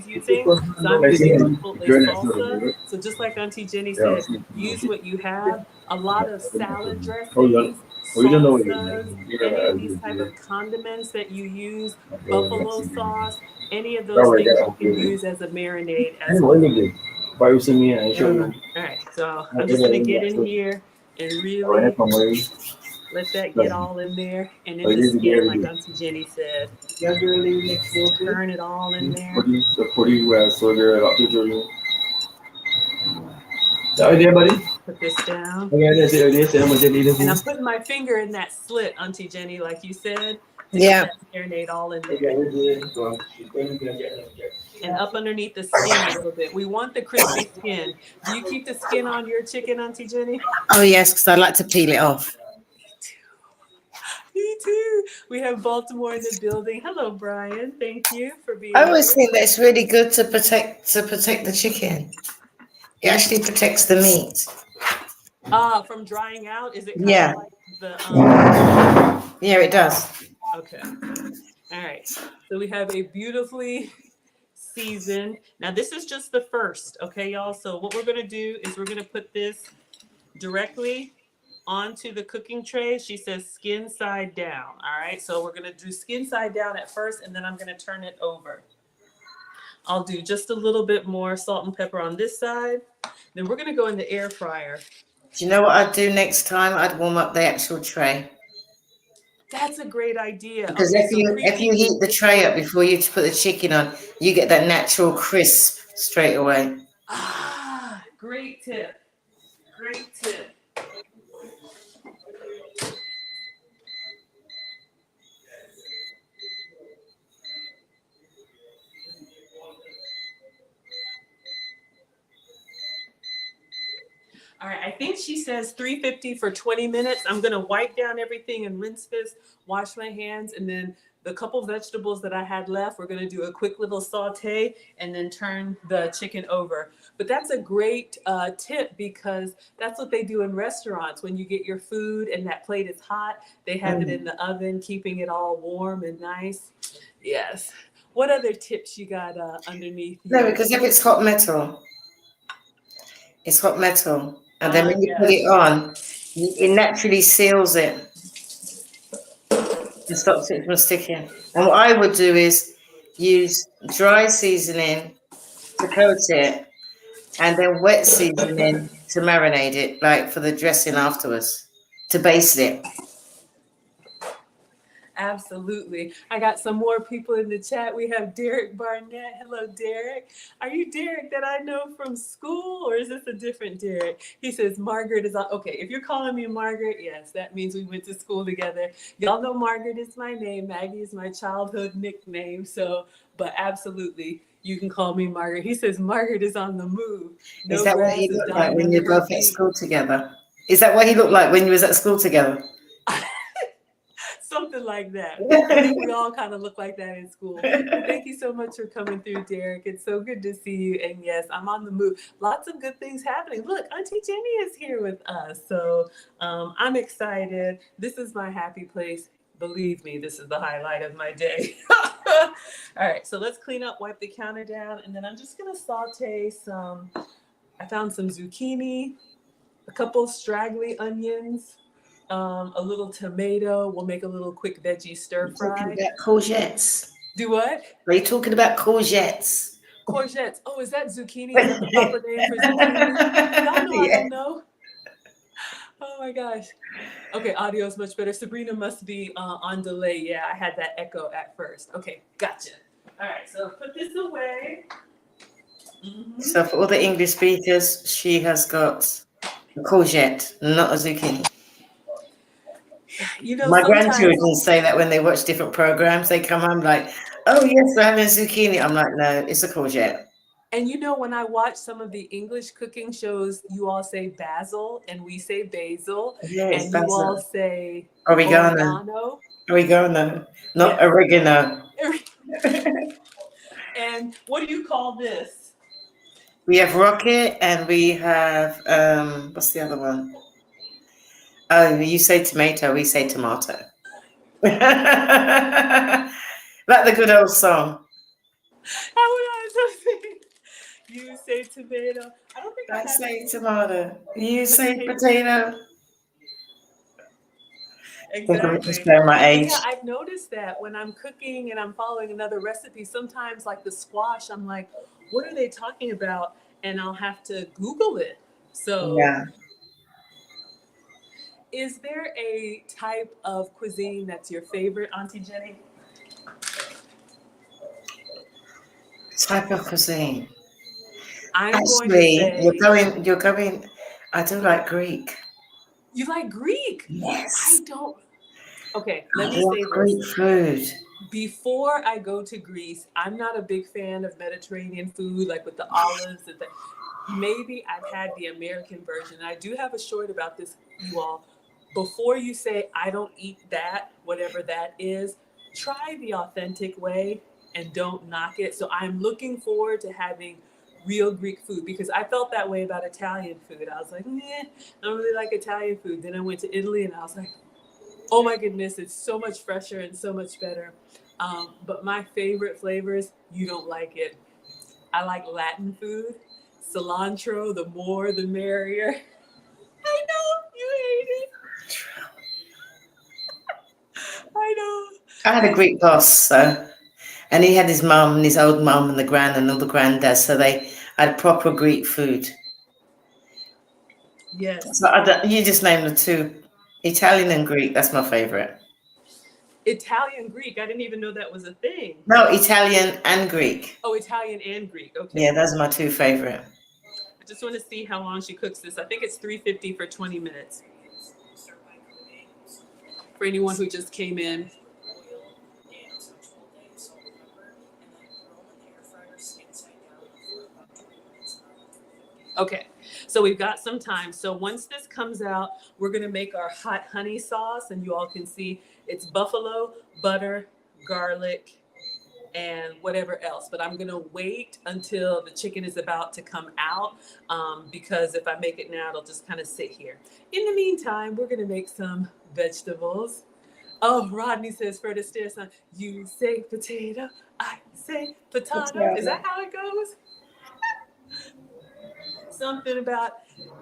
using. So I'm using chipotle salsa. So just like Auntie Jenny said, use what you have. A lot of salad dressings, salsas, any of these type of condiments that you use, buffalo sauce, any of those things you can use as a marinade as well. All right, so I'm just gonna get in here and really let that get all in there, and then the skin, like Auntie Jenny said. Turn it all in there. Put this down. And I'm putting my finger in that slit, Auntie Jenny, like you said. Yeah. Marinate all in there. And up underneath the skin a little bit. We want the crispy skin. Do you keep the skin on your chicken, Auntie Jenny? Oh, yes, because I like to peel it off. Me too. We have Baltimore in the building. Hello, Brian. Thank you for being I always here. think that it's really good to protect the chicken. It actually protects the meat. From drying out? Is it kind Yeah. of like the Yeah, it does. Okay. All right. So we have a beautifully seasoned. Now this is just the first, okay, y'all? So what we're gonna do is we're gonna put this directly onto the cooking tray. She says skin side down. All right. So we're gonna do skin side down at first, and then I'm gonna turn it over. I'll do just a little bit more salt and pepper on this side. Then we're gonna go in the air fryer. Do you know what I'd do next time? I'd warm up the actual tray. That's a great idea. Because Okay, if you heat the tray up before you put the chicken on, you get that natural crisp straight away. Ah, great tip. Great tip. All right, I think she says 350 for 20 minutes. I'm gonna wipe down everything and rinse this, wash my hands, and then the couple vegetables that I had left, we're gonna do a quick little saute and then turn the chicken over. But that's a great tip because that's what they do in restaurants. When you get your food and that plate is hot, they have it in the oven, keeping it all warm and nice. Yes. What other tips you got underneath? No, because if it's hot metal, it's hot metal. And then when you put it on, it naturally seals it and stops it from sticking. And what I would do is use dry seasoning to coat it and then wet seasoning to marinate it, like for the dressing afterwards, to baste it. Absolutely. I got some more people in the chat. We have Derek Barnett. Hello, Derek. Are you Derek that I know from school, or is this a different Derek? He says, Margaret is on. Okay, if you're calling me Margaret, yes, that means we went to school together. Y'all know Margaret is my name. Maggie is my childhood nickname. So, but absolutely, you can call me Margaret. He says, Margaret is on the move. No Is that what grass he is looked like dying when under you were her both at feet. school together? Is that what he looked like when you was at school together? Something like that. I think we all kind of look like that in school. But thank you so much for coming through, Derek. It's so good to see you. And yes, I'm on the move. Lots of good things happening. Look, Auntie Jenny is here with us. So I'm excited. This is my happy place. Believe me, this is the highlight of my day. All right, so let's clean up, wipe the counter down, and then I'm just going to saute some. I found some zucchini, a couple straggly onions, a little tomato. We'll make a little quick veggie stir fry. Talking about courgettes. Do what? Are you talking about courgettes? Courgettes. Oh, is that zucchini? Is that the proper name for zucchini? Y'all know I don't know. Oh my gosh. Okay, audio is much better. Sabrina must be on delay. Yeah, I had that echo at first. Okay, gotcha. All right, so put this away. Mm-hmm. So for all the English speakers, she has got a courgette, not a zucchini. You know, My sometimes grandchildren say that when they watch different programs, they come home like, oh yes, we're having zucchini. I'm like, no, it's a courgette. And you know, when I watch some of the English cooking shows, you all say basil and we say basil. Yes, And basil. you all say oregano. Oregano, not yes. oregano. And what do you call this? We have rocket and we have, what's the other one? Oh, you say tomato, we say tomato. Like the good old song. How would I say? You say tomato. I don't think I say tomato. You say potato. Exactly. Showing my age. Yeah, I've noticed that when I'm cooking and I'm following another recipe, sometimes like the squash, I'm like, what are they talking about? And I'll have to Google it. So Yeah. is there a type of cuisine that's your favorite, Auntie Jenny? Type of cuisine. I'm Actually, going to say you're going, I do like Greek. You like Greek? Yes. I don't. Okay, I let me love say Greek this. food. Before I go to Greece, I'm not a big fan of Mediterranean food, like with the olives. Maybe I've had the American version. I do have a short about this, you all. Before you say, I don't eat that, whatever that is, try the authentic way and don't knock it. So I'm looking forward to having real Greek food because I felt that way about Italian food. I was like, I don't really like Italian food. Then I went to Italy and I was like, oh my goodness, it's so much fresher and so much better. But my favorite flavors, you don't like it. I like Latin food. Cilantro, the more the merrier. I know, you hate it. I know. I had a Greek boss, and he had his mum and his old mum and the grand and all the granddads, so they had proper Greek food. Yes. So you just named the two, Italian and Greek. That's my favorite. Italian Greek. I didn't even know that was a thing. No, Italian and Greek. Oh, Italian and Greek. Okay. Yeah, those are my two favorite. I just want to see how long she cooks this. I think it's 350 for 20 minutes. For anyone who just came in. Okay, so we've got some time. So once this comes out, we're gonna make our hot honey sauce, and you all can see it's buffalo, butter, garlic, and whatever else. But I'm gonna wait until the chicken is about to come out, because if I make it now, it'll just kind of sit here. In the meantime, we're gonna make some vegetables. Oh, Rodney says, Fred Astaire, son, you say potato, I say potato. Is that how it goes? Something about,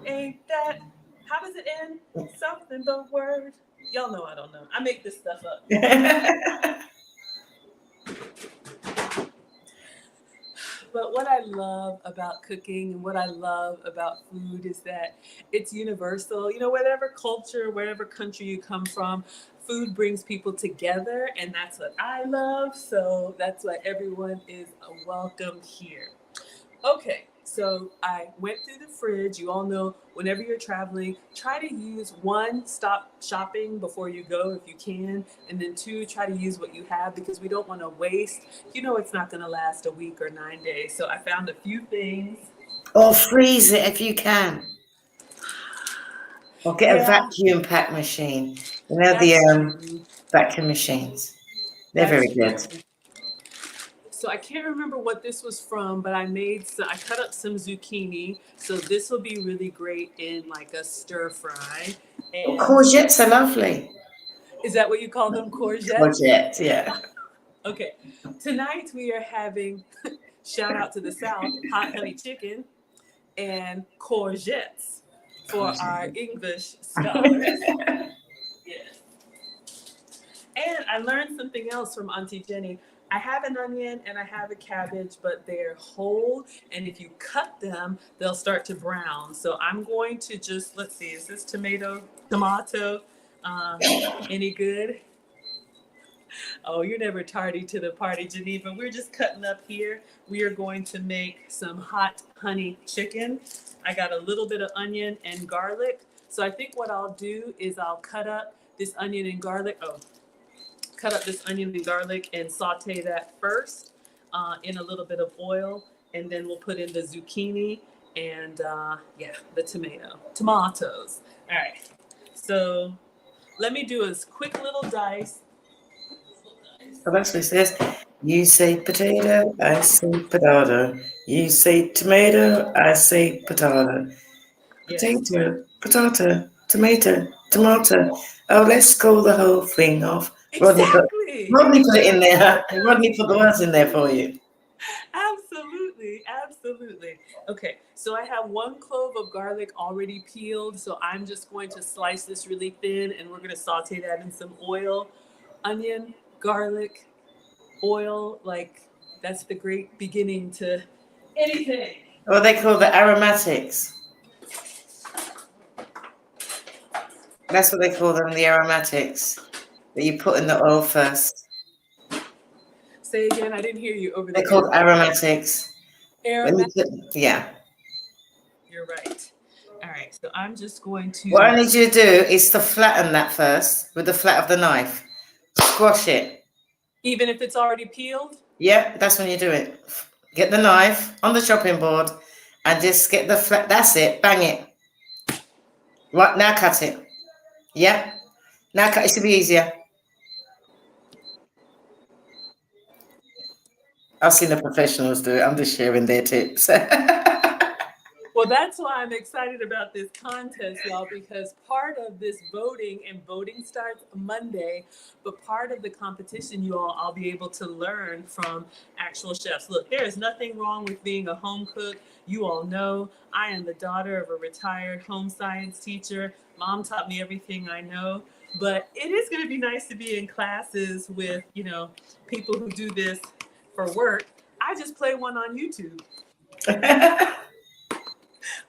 ain't that, how does it end? Something the word. Y'all know I don't know. I make this stuff up. But what I love about cooking and what I love about food is that it's universal. You know, whatever culture, whatever country you come from, food brings people together, and that's what I love. So that's why everyone is welcome here. Okay, so I went through the fridge. You all know whenever you're traveling, try to use one, stop shopping before you go if you can, and then two, try to use what you have because we don't want to waste. You know it's not going to last a week or 9 days. So I found a few things. Or freeze it if you can. Or get a Yeah, vacuum pack machine. You know that's the true. vacuum machines. They're That's very true. good. So I can't remember what this was from, but I cut up some zucchini. So this will be really great in like a stir fry. And Courgettes are lovely. is that what you call them, courgettes? Courgettes, yeah. Okay, tonight we are having, shout out to the South, hot honey chicken and courgettes for our English scholars. Yes. And I learned something else from Auntie Jenny. I have an onion and I have a cabbage, but they're whole. And if you cut them, they'll start to brown. So I'm going to just, let's see, is this tomato, any good? Oh, you're never tardy to the party, Geneva. We're just cutting up here. We are going to make some hot honey chicken. I got a little bit of onion and garlic. So I think what I'll do is I'll cut up this onion and garlic. Cut up this onion and garlic and saute that first in a little bit of oil. And then we'll put in the zucchini and the tomatoes. All right. So let me do a quick little dice. So that's what it says. You say potato, I say potato. You say tomato, I say potato. Yes. Potato, potato, tomato, tomato. Oh, let's call the whole thing off. Exactly. Rodney put it in there. Rodney put the words in there for you. Absolutely, absolutely. Okay, so I have 1 clove of garlic already peeled, so I'm just going to slice this really thin and we're going to saute that in some oil. Onion, garlic, oil, like that's the great beginning to anything. What they call the aromatics. That's what they call them, the aromatics. That you put in the oil first. Say again, I didn't hear you over They're there. called aromatics. Aromatic. Yeah. You're right. All right, so I'm just going to. What I need you to do is to flatten that first with the flat of the knife. Squash it. Even if it's already peeled? Yeah, that's when you do it. Get the knife on the chopping board and just get the flat. That's it. Bang it. Right, now cut it. Yeah. Now cut it should be easier. I've seen the professionals do it. I'm just sharing their tips. Well, that's why I'm excited about this contest, y'all, because part of this voting, and voting starts Monday, but part of the competition, you all, I'll be able to learn from actual chefs. Look, there is nothing wrong with being a home cook. You all know I am the daughter of a retired home science teacher. Mom taught me everything I know, but it is going to be nice to be in classes with, people who do this for work. I just play one on YouTube.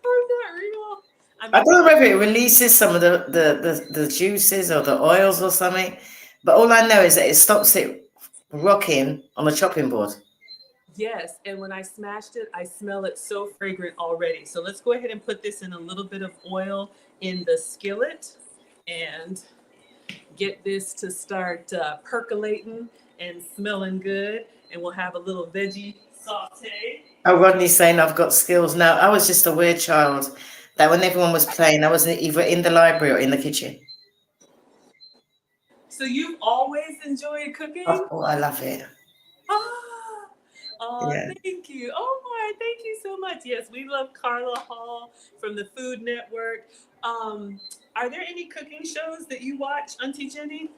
Or not real. I don't know if it releases some of the juices or the oils or something, but all I know is that it stops it rocking on the chopping board. Yes, and when I smashed it, I smell it so fragrant already. So let's go ahead and put this in a little bit of oil in the skillet and get this to start percolating and smelling good. And we'll have a little veggie saute. Oh, Rodney's saying I've got skills. No, I was just a weird child that when everyone was playing, I was either in the library or in the kitchen. So you've always enjoyed cooking? Oh, I love it. Ah, oh, Yeah. thank you. Oh my, thank you so much. Yes, we love Carla Hall from the Food Network. Are there any cooking shows that you watch, Auntie Jenny?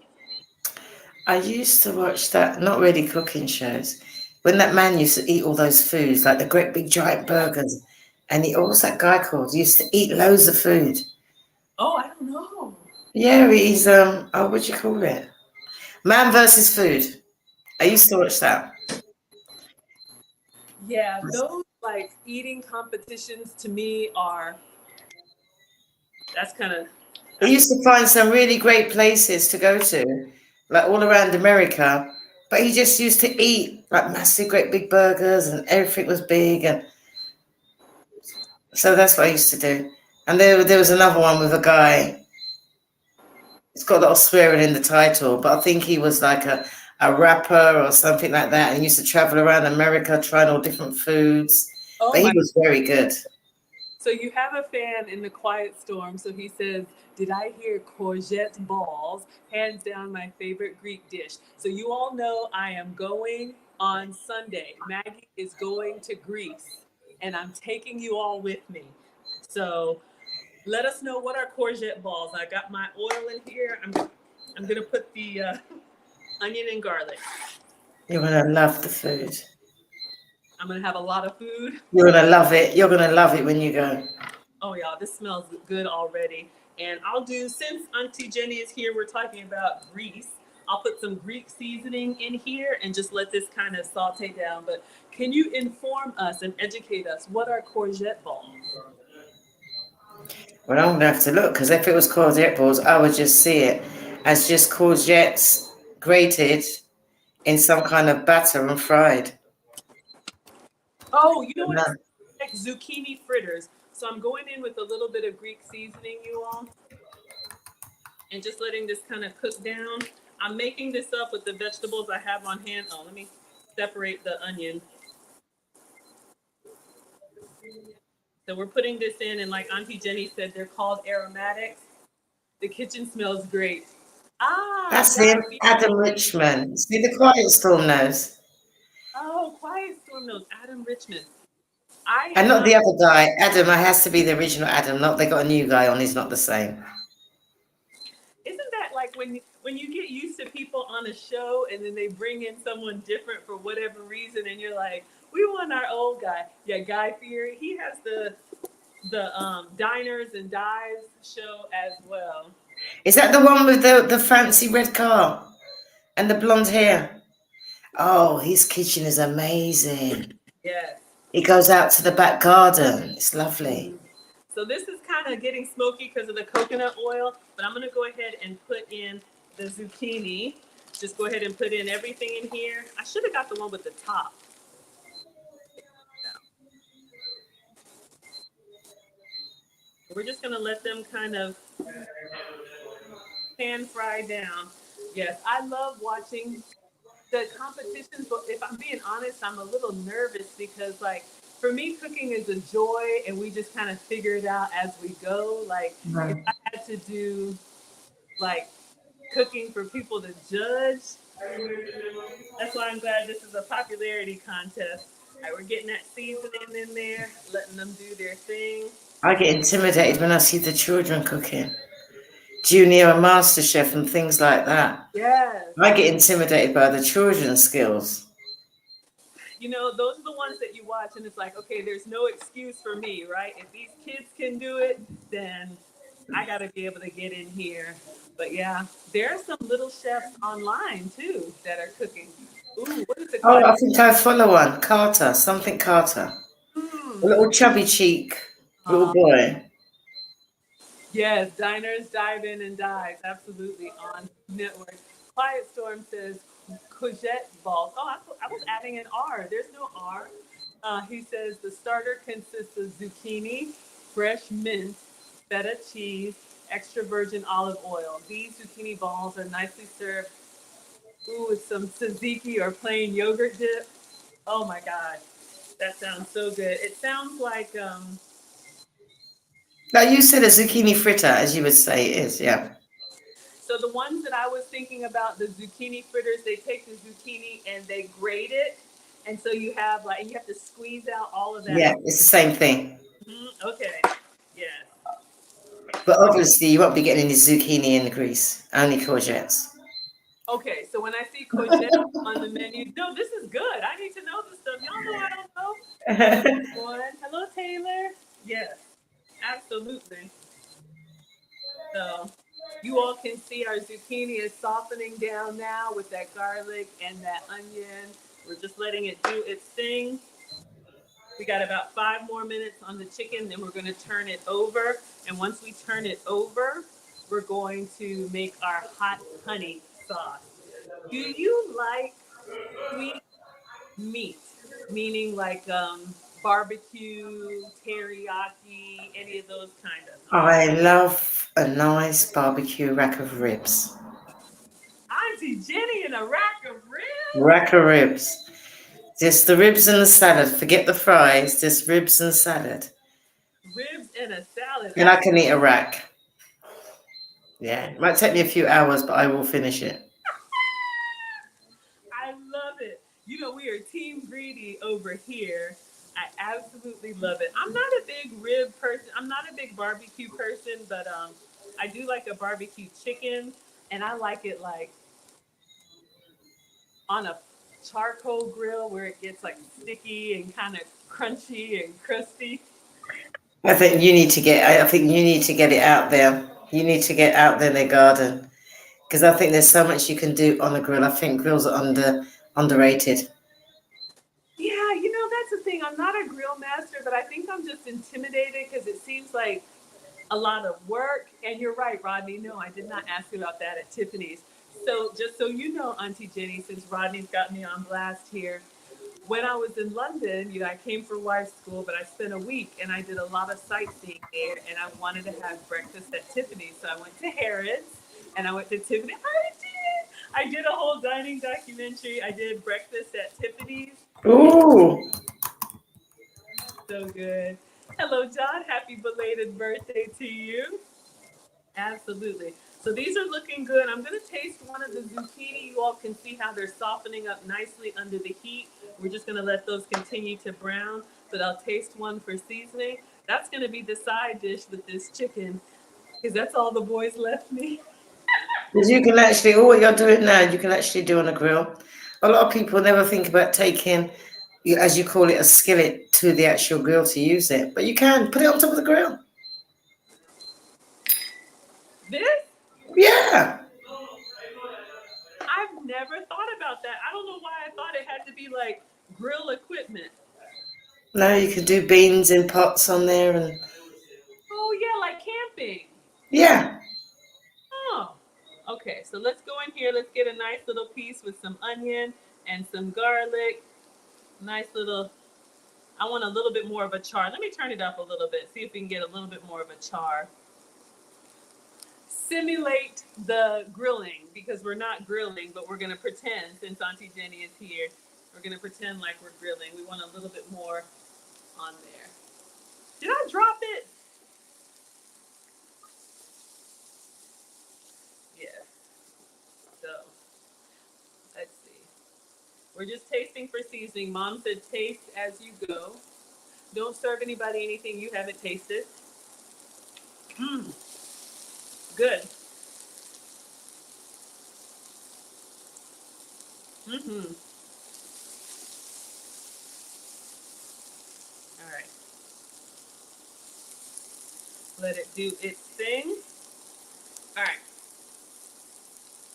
I used to watch that, not really cooking shows, when that man used to eat all those foods, like the great big giant burgers. And what was that guy called? He used to eat loads of food. Oh, I don't know. Yeah, he's, oh, what do you call it? Man versus Food. I used to watch that. Yeah, those like eating competitions to me are that's kind of He used to find some really great places to go to, like all around America. But he just used to eat like massive, great big burgers, and everything was big. And so that's what I used to do. And there was another one with a guy. It's got a lot of swearing in the title, but I think he was like a rapper or something like that. And he used to travel around America trying all different foods. oh But he my. was very good. So you have a fan in the quiet storm. So he says, "Did I hear courgette balls? Hands down, my favorite Greek dish." So you all know I am going on Sunday. Maggie is going to Greece, and I'm taking you all with me. So let us know what are courgette balls. I got my oil in here. I'm gonna put the onion and garlic. You're going to love the food. I'm gonna have a lot of food. You're going to love it. You're going to love it when you go. Oh, y'all, this smells good already. And I'll do, since Auntie Jenny is here, we're talking about Greece. I'll put some Greek seasoning in here and just let this kind of saute down. But can you inform us and educate us? What are courgette balls? Well, I'm going to have to look, because if it was courgette balls, I would just see it as just courgettes grated in some kind of batter and fried. Oh, you know what? No. It's like zucchini fritters. So I'm going in with a little bit of Greek seasoning, you all, and just letting this kind of cook down. I'm making this up with the vegetables I have on hand. Oh, let me separate the onion. So we're putting this in, and like Auntie Jenny said, they're called aromatics. The kitchen smells great. Ah, That's him, Guy Adam Fieri. Richmond. See, the Quiet Storm knows. Oh, Quiet Storm knows Adam Richmond. I And not have. the other guy. Adam, it has to be the original Adam. Not they got a new guy on, he's not the same. Isn't that like when you get used to people on a show and then they bring in someone different for whatever reason, and you're like, we want our old guy. Yeah, Guy Fieri. He has the diners and dives show as well. Is that the one with the fancy red car and the blonde hair? Oh, his kitchen is amazing. Yes. It goes out to the back garden. It's lovely. So this is kind of getting smoky because of the coconut oil, but I'm going to go ahead and put in the zucchini. Just go ahead and put in everything in here. I should have got the one with the top. We're just going to let them kind of pan fry down. Yes, I love watching the competitions, but if I'm being honest, I'm a little nervous because, like, for me, cooking is a joy, and we just kind of figure it out as we go. Like, if I had to do like cooking for people to judge, that's why I'm glad this is a popularity contest. All right, we're getting that seasoning in there, letting them do their thing. I get intimidated when I see the children cooking. Junior and Master Chef and things like that. Yes. I get intimidated by the children's skills. You know, those are the ones that you watch and it's like, okay, there's no excuse for me, right? If these kids can do it, then I got to be able to get in here. But yeah, there are some little chefs online too that are cooking. Ooh, what is it Oh, called? I think I follow one. Carter, something Carter. A little chubby cheek little boy. Yes, diners, dive in and dive. Absolutely on network. Quiet Storm says courgette balls. Oh, I was adding an R. There's no R. He says the starter consists of zucchini, fresh mint, feta cheese, extra virgin olive oil. These zucchini balls are nicely served. Ooh, with some tzatziki or plain yogurt dip. Oh my God. That sounds so good. It sounds like Now you said a zucchini fritter, as you would say it is, yeah. so the ones that I was thinking about, the zucchini fritters, they take the zucchini and they grate it, and so you have like you have to squeeze out all of that. Yeah, it's the same thing. Okay. Yes. But obviously you won't be getting any zucchini in the grease, only courgettes. Okay. So when I see courgette on the menu, no, this is good. I need to know this stuff. Y'all know I don't know. One. Hello, Taylor. Yes. Absolutely. So you all can see our zucchini is softening down now with that garlic and that onion. We're just letting it do its thing. We got about 5 more minutes on the chicken, then we're going to turn it over. And once we turn it over, we're going to make our hot honey sauce. Do you like sweet meat? Meaning like barbecue, teriyaki, any of those kind of. I love a nice barbecue rack of ribs. Auntie Jenny and a rack of ribs? Rack of ribs. Just the ribs and the salad. Forget the fries, just ribs and salad. Ribs and a salad. And I can eat a rack. Yeah, it might take me a few hours, but I will finish it. I love it. You know, we are team greedy over here. I absolutely love it. I'm not a big rib person. I'm not a big barbecue person, but I do like a barbecue chicken, and I like it like on a charcoal grill where it gets like sticky and kind of crunchy and crusty. I think you need to get it out there. You need to get out there in the garden. Because I think there's so much you can do on a grill. I think grills are underrated. Yeah, you know, that's the thing. I'm not a grill master, but I think I'm just intimidated because it seems like a lot of work. And you're right, Rodney. No, I did not ask you about that at Tiffany's. So just so you know, Auntie Jenny, since Rodney's got me on blast here, when I was in London, you know, I came for wife school, but I spent a week and I did a lot of sightseeing there, and I wanted to have breakfast at Tiffany's. So I went to Harrods and I went to Tiffany. I did a whole dining documentary. I did breakfast at Tiffany's. Ooh. So good. Hello, John. Happy belated birthday to you. Absolutely. So these are looking good. I'm going to taste one of the zucchini. You all can see how they're softening up nicely under the heat. We're just going to let those continue to brown, but I'll taste one for seasoning. That's going to be the side dish with this chicken because that's all the boys left me. Because you can actually, all what you're doing now, you can actually do on a grill. A lot of people never think about taking, as you call it, a skillet to the actual grill to use it. But you can put it on top of the grill. This? Yeah. I've never thought about that. I don't know why I thought it had to be like grill equipment. No, you can do beans in pots on there and Oh, yeah, like camping. yeah. Oh, okay. So let's go in here. Let's get a nice little piece with some onion and some garlic. Nice little. I want a little bit more of a char. Let me turn it up a little bit. See if we can get a little bit more of a char. Simulate the grilling because we're not grilling, but we're going to pretend since Auntie Jenny is here. We're going to pretend like we're grilling. We want a little bit more on there. Did I drop it? Yeah. So let's see. We're just tasting for seasoning. Mom said taste as you go. Don't serve anybody anything you haven't tasted. Mmm, good. Mm-hmm. All right. Let it do its thing. All right.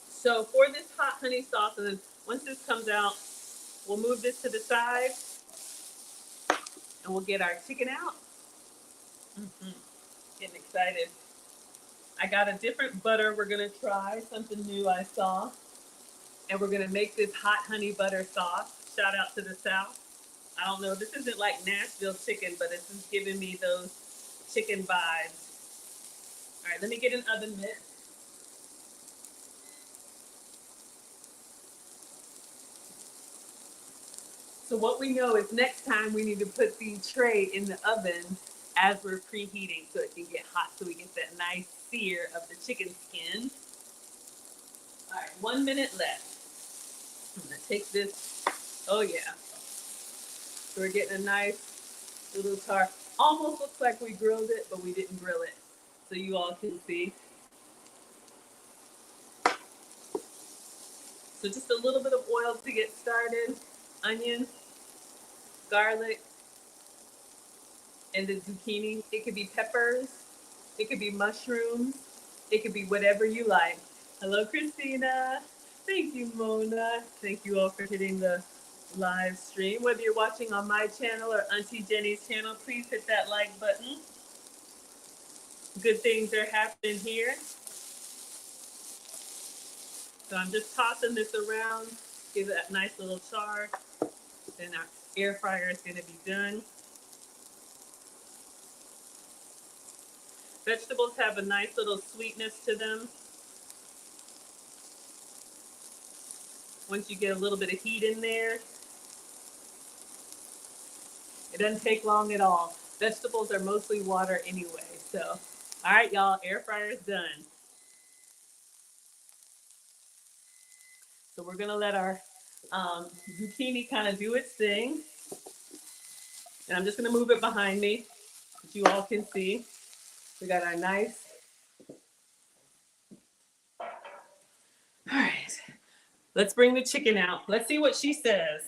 So for this hot honey sauce, and then once this comes out, we'll move this to the side and we'll get our chicken out. Mm-hmm. Getting excited. I got a different butter. We're going to try something new I saw. And we're going to make this hot honey butter sauce. Shout out to the South. I don't know. This isn't like Nashville chicken, but this is giving me those chicken vibes. All right, let me get an oven mitt. So what we know is next time we need to put the tray in the oven as we're preheating so it can get hot, so we get that nice sear of the chicken skin. All right, 1 minute left. I'm gonna take this. Oh yeah. So we're getting a nice little tart. Almost looks like we grilled it, but we didn't grill it. So you all can see. So just a little bit of oil to get started. Onion, garlic, and the zucchini. It could be peppers. It could be mushrooms. It could be whatever you like. Hello, Christina. Thank you, Mona. Thank you all for hitting the live stream. Whether you're watching on my channel or Auntie Jenny's channel, please hit that like button. Good things are happening here. So I'm just tossing this around, give it that nice little char. Then our air fryer is going to be done. Vegetables have a nice little sweetness to them. Once you get a little bit of heat in there, it doesn't take long at all. Vegetables are mostly water anyway. So, all right, y'all, air fryer is done. So we're gonna let our zucchini kind of do its thing. And I'm just gonna move it behind me so you all can see. We got our nice. All right, let's bring the chicken out. Let's see what she says.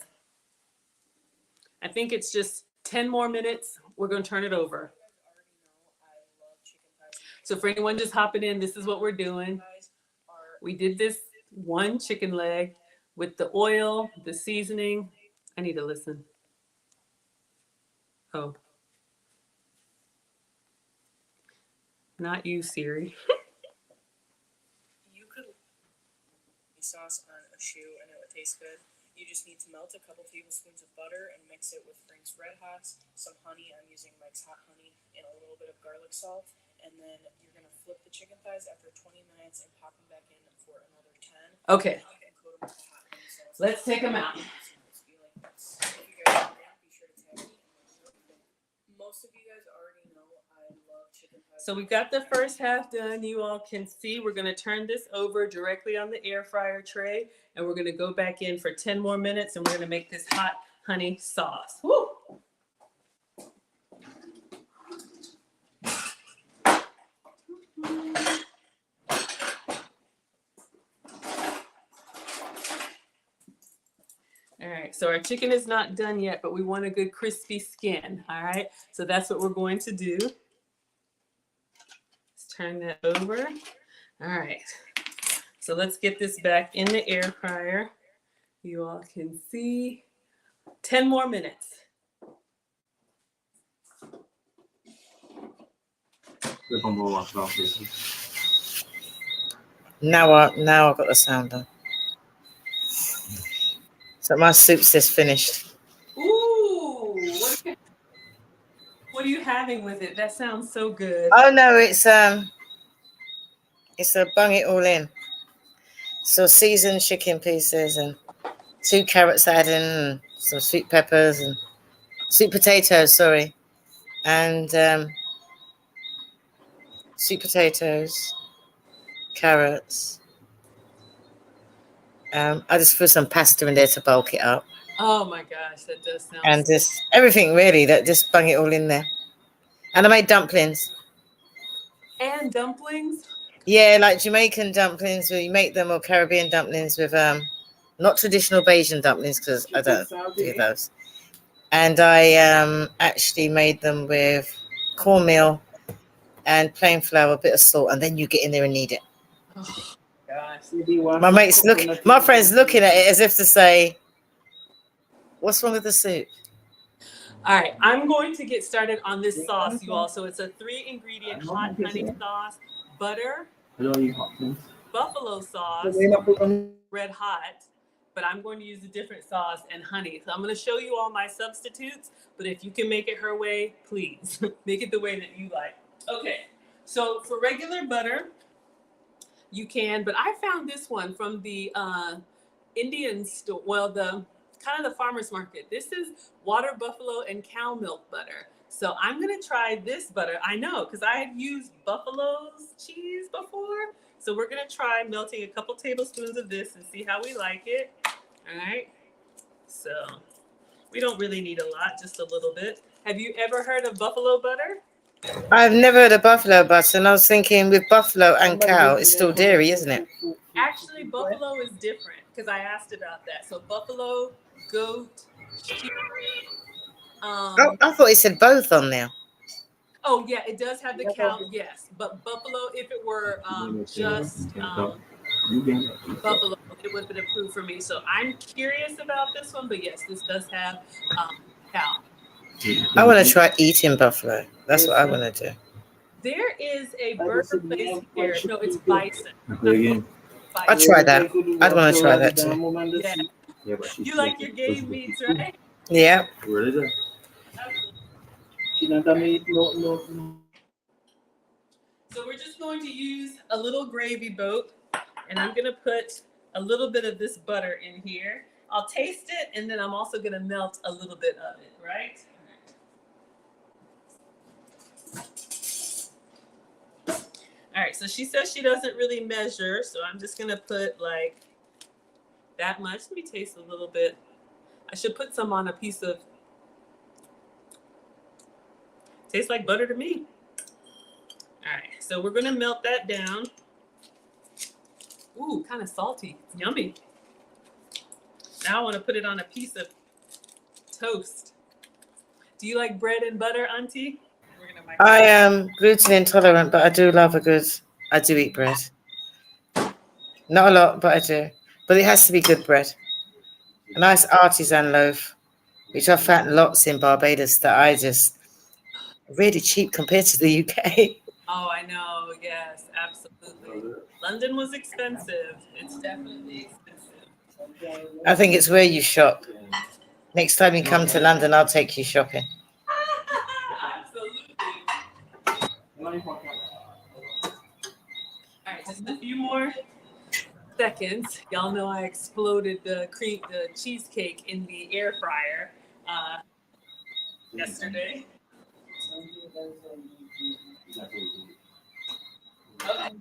I think it's just 10 more minutes. We're gonna turn it over. So for anyone just hopping in, this is what we're doing. We did this one chicken leg with the oil, the seasoning. I need to listen. Oh. Not you, Siri. You could sauce on a shoe and it would taste good. You just need to melt a couple tablespoons of butter and mix it with Frank's Red Hots, some honey. I'm using Mike's Hot Honey, and a little bit of garlic salt. And then you're gonna flip the chicken thighs after 20 minutes and pop them back in for another 10. Okay. Let's take them out. Most of you guys already know I love chicken thighs. So we got the first half done. You all can see we're gonna turn this over directly on the air fryer tray, and we're gonna go back in for 10 more minutes, and we're gonna make this hot honey sauce. Woo! All right, so our chicken is not done yet, but we want a good crispy skin. All right, so that's what we're going to do. Let's turn that over. All right, so let's get this back in the air fryer. You all can see 10 more minutes. Now I've got the sound on. So my soup's just finished. Ooh, what are you having with it? That sounds so good. Oh no, it's a bung it all in. So seasoned chicken pieces and 2 carrots added in, and some sweet peppers and sweet potatoes, sorry. And sweet potatoes, carrots. I just put some pasta in there to bulk it up. Oh my gosh, that does sound. And just everything really, that just bung it all in there. And I made dumplings. And dumplings? Yeah, like Jamaican dumplings, where you make them, or Caribbean dumplings with not traditional Bayesian dumplings, because I don't do those. And I actually made them with cornmeal and plain flour, a bit of salt, and then you get in there and knead it. Oh, gosh. My friend's looking at it as if to say, what's wrong with the soup? All right, I'm going to get started on this sauce, you all. So it's a 3-ingredient hot honey sauce, butter, buffalo sauce, red hot, but I'm going to use a different sauce, and honey. So I'm going to show you all my substitutes, but if you can make it her way, please make it the way that you like. Okay, so for regular butter, you can, but I found this one from the Indian store, well, the kind of the farmer's market. This is water buffalo and cow milk butter. So I'm going to try this butter. I know, because I have used buffalo's cheese before. So we're going to try melting a couple tablespoons of this and see how we like it. All right. So we don't really need a lot, just a little bit. Have you ever heard of buffalo butter? I've never heard of buffalo butter, and I was thinking with buffalo and cow, it's still dairy, isn't it? Actually, buffalo is different because I asked about that. So buffalo, goat, sheep. I thought it said both on there. Oh yeah, it does have the cow, yes. But buffalo, if it were just buffalo, it would have been approved for me. So I'm curious about this one, but yes, this does have cow. I want to try eating buffalo. That's what I want to do. There is a burger place here. No, it's bison. I'll try that. I'd want to try that too. Yeah. You like your game meats, right? Yeah. So we're just going to use a little gravy boat, and I'm going to put a little bit of this butter in here. I'll taste it, and then I'm also going to melt a little bit of it, right? All right, so she says she doesn't really measure, so I'm just going to put like that much. Let me taste a little bit. I should put some on a piece of, tastes like butter to me. All right, so we're gonna melt that down. Ooh, kind of salty, yummy. Now I wanna put it on a piece of toast. Do you like bread and butter, Auntie? I am gluten intolerant, but I do eat bread. Not a lot, but I do. But it has to be good bread. A nice artisan loaf, which I've found lots in Barbados that I just really cheap compared to the UK. Oh, I know. Yes, absolutely. London was expensive. It's definitely expensive. I think it's where you shop. Next time you come to London, I'll take you shopping. Absolutely. All right, just a few more seconds. Y'all know I exploded the cheesecake in the air fryer yesterday. Okay.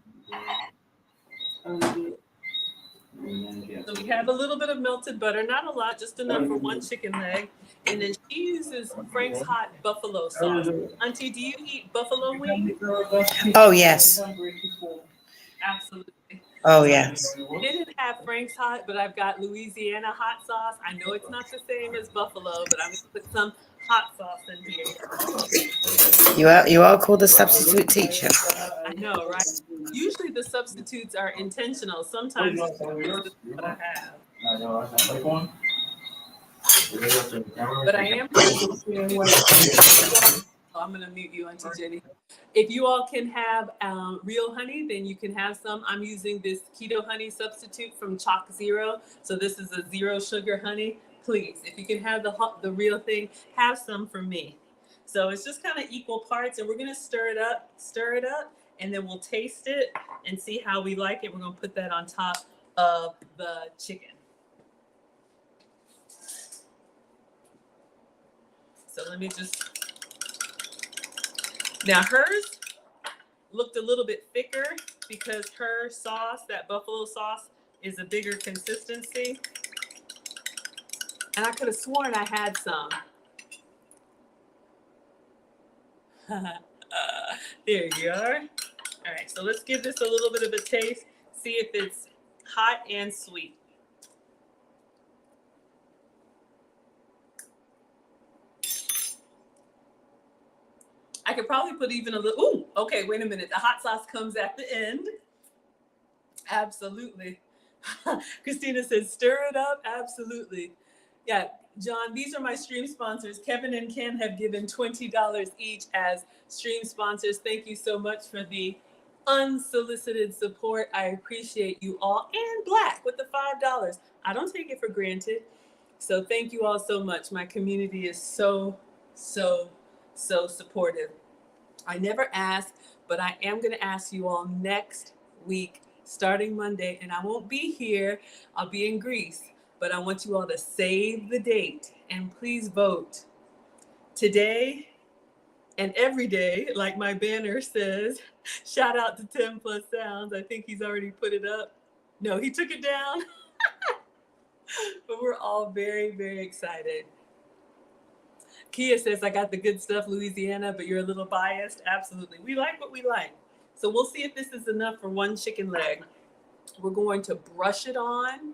So we have a little bit of melted butter, not a lot, just enough for one chicken leg. And then she uses Frank's Hot Buffalo sauce. Auntie, do you eat buffalo wings? Oh, yes. Absolutely. Oh, yes. Didn't have Frank's Hot, but I've got Louisiana hot sauce. I know it's not the same as buffalo, but I'm going to put some hot sauce in here. You are called a substitute teacher. I know, right? Usually the substitutes are intentional. Sometimes it's just what I have. But I am. I'm going to mute you, Auntie Jenny. If you all can have real honey, then you can have some. I'm using this keto honey substitute from Chalk Zero. So this is a 0 sugar honey. Please, if you can have the real thing, have some for me. So it's just kind of equal parts, and we're going to stir it up, and then we'll taste it and see how we like it. We're going to put that on top of the chicken. So let me just, now hers looked a little bit thicker because her sauce, that buffalo sauce, is a bigger consistency. And I could have sworn I had some. There you are. All right, so let's give this a little bit of a taste, see if it's hot and sweet. I could probably put even a little, ooh, okay, wait a minute. The hot sauce comes at the end. Absolutely. Christina says, stir it up. Absolutely. Yeah, John, these are my stream sponsors. Kevin and Ken have given $20 each as stream sponsors. Thank you so much for the unsolicited support. I appreciate you all. And Black with the $5. I don't take it for granted. So thank you all so much. My community is so supportive. I never ask, but I am going to ask you all next week, starting Monday, and I won't be here. I'll be in Greece. but I want you all to save the date and please vote today and every day, like my banner says. Shout out to 10 Plus Sounds. I think he's already put it up. No, he took it down. But we're all very, very excited. Kia says, I got the good stuff, Louisiana, but you're a little biased. Absolutely. We like what we like. So we'll see if this is enough for one chicken leg. We're going to brush it on,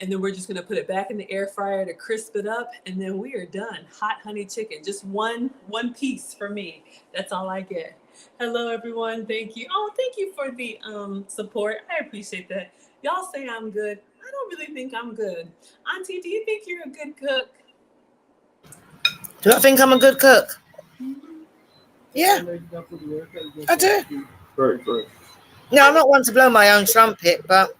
and then we're just going to put it back in the air fryer to crisp it up, and then we are done. Hot honey chicken, just one piece for me. That's all I get. Hello, everyone. Thank you. Oh, thank you for the support. I appreciate that. Y'all say I'm good. I don't really think I'm good. Auntie, do you think you're a good cook? Do I think I'm a good cook? Yeah, I do. No, I'm not one to blow my own trumpet, but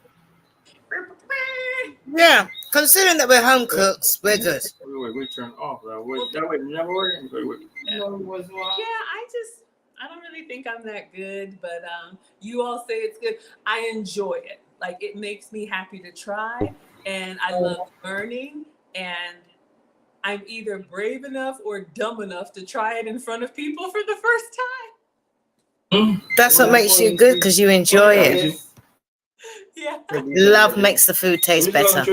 yeah, considering that we're home cooks, we're good. We turn off. That way never working. Yeah, I don't really think I'm that good, but you all say it's good. I enjoy it. Like, it makes me happy to try, and I love learning, and I'm either brave enough or dumb enough to try it in front of people for the first time. That's what makes you good, because you enjoy it. Yeah. Love makes the food taste better.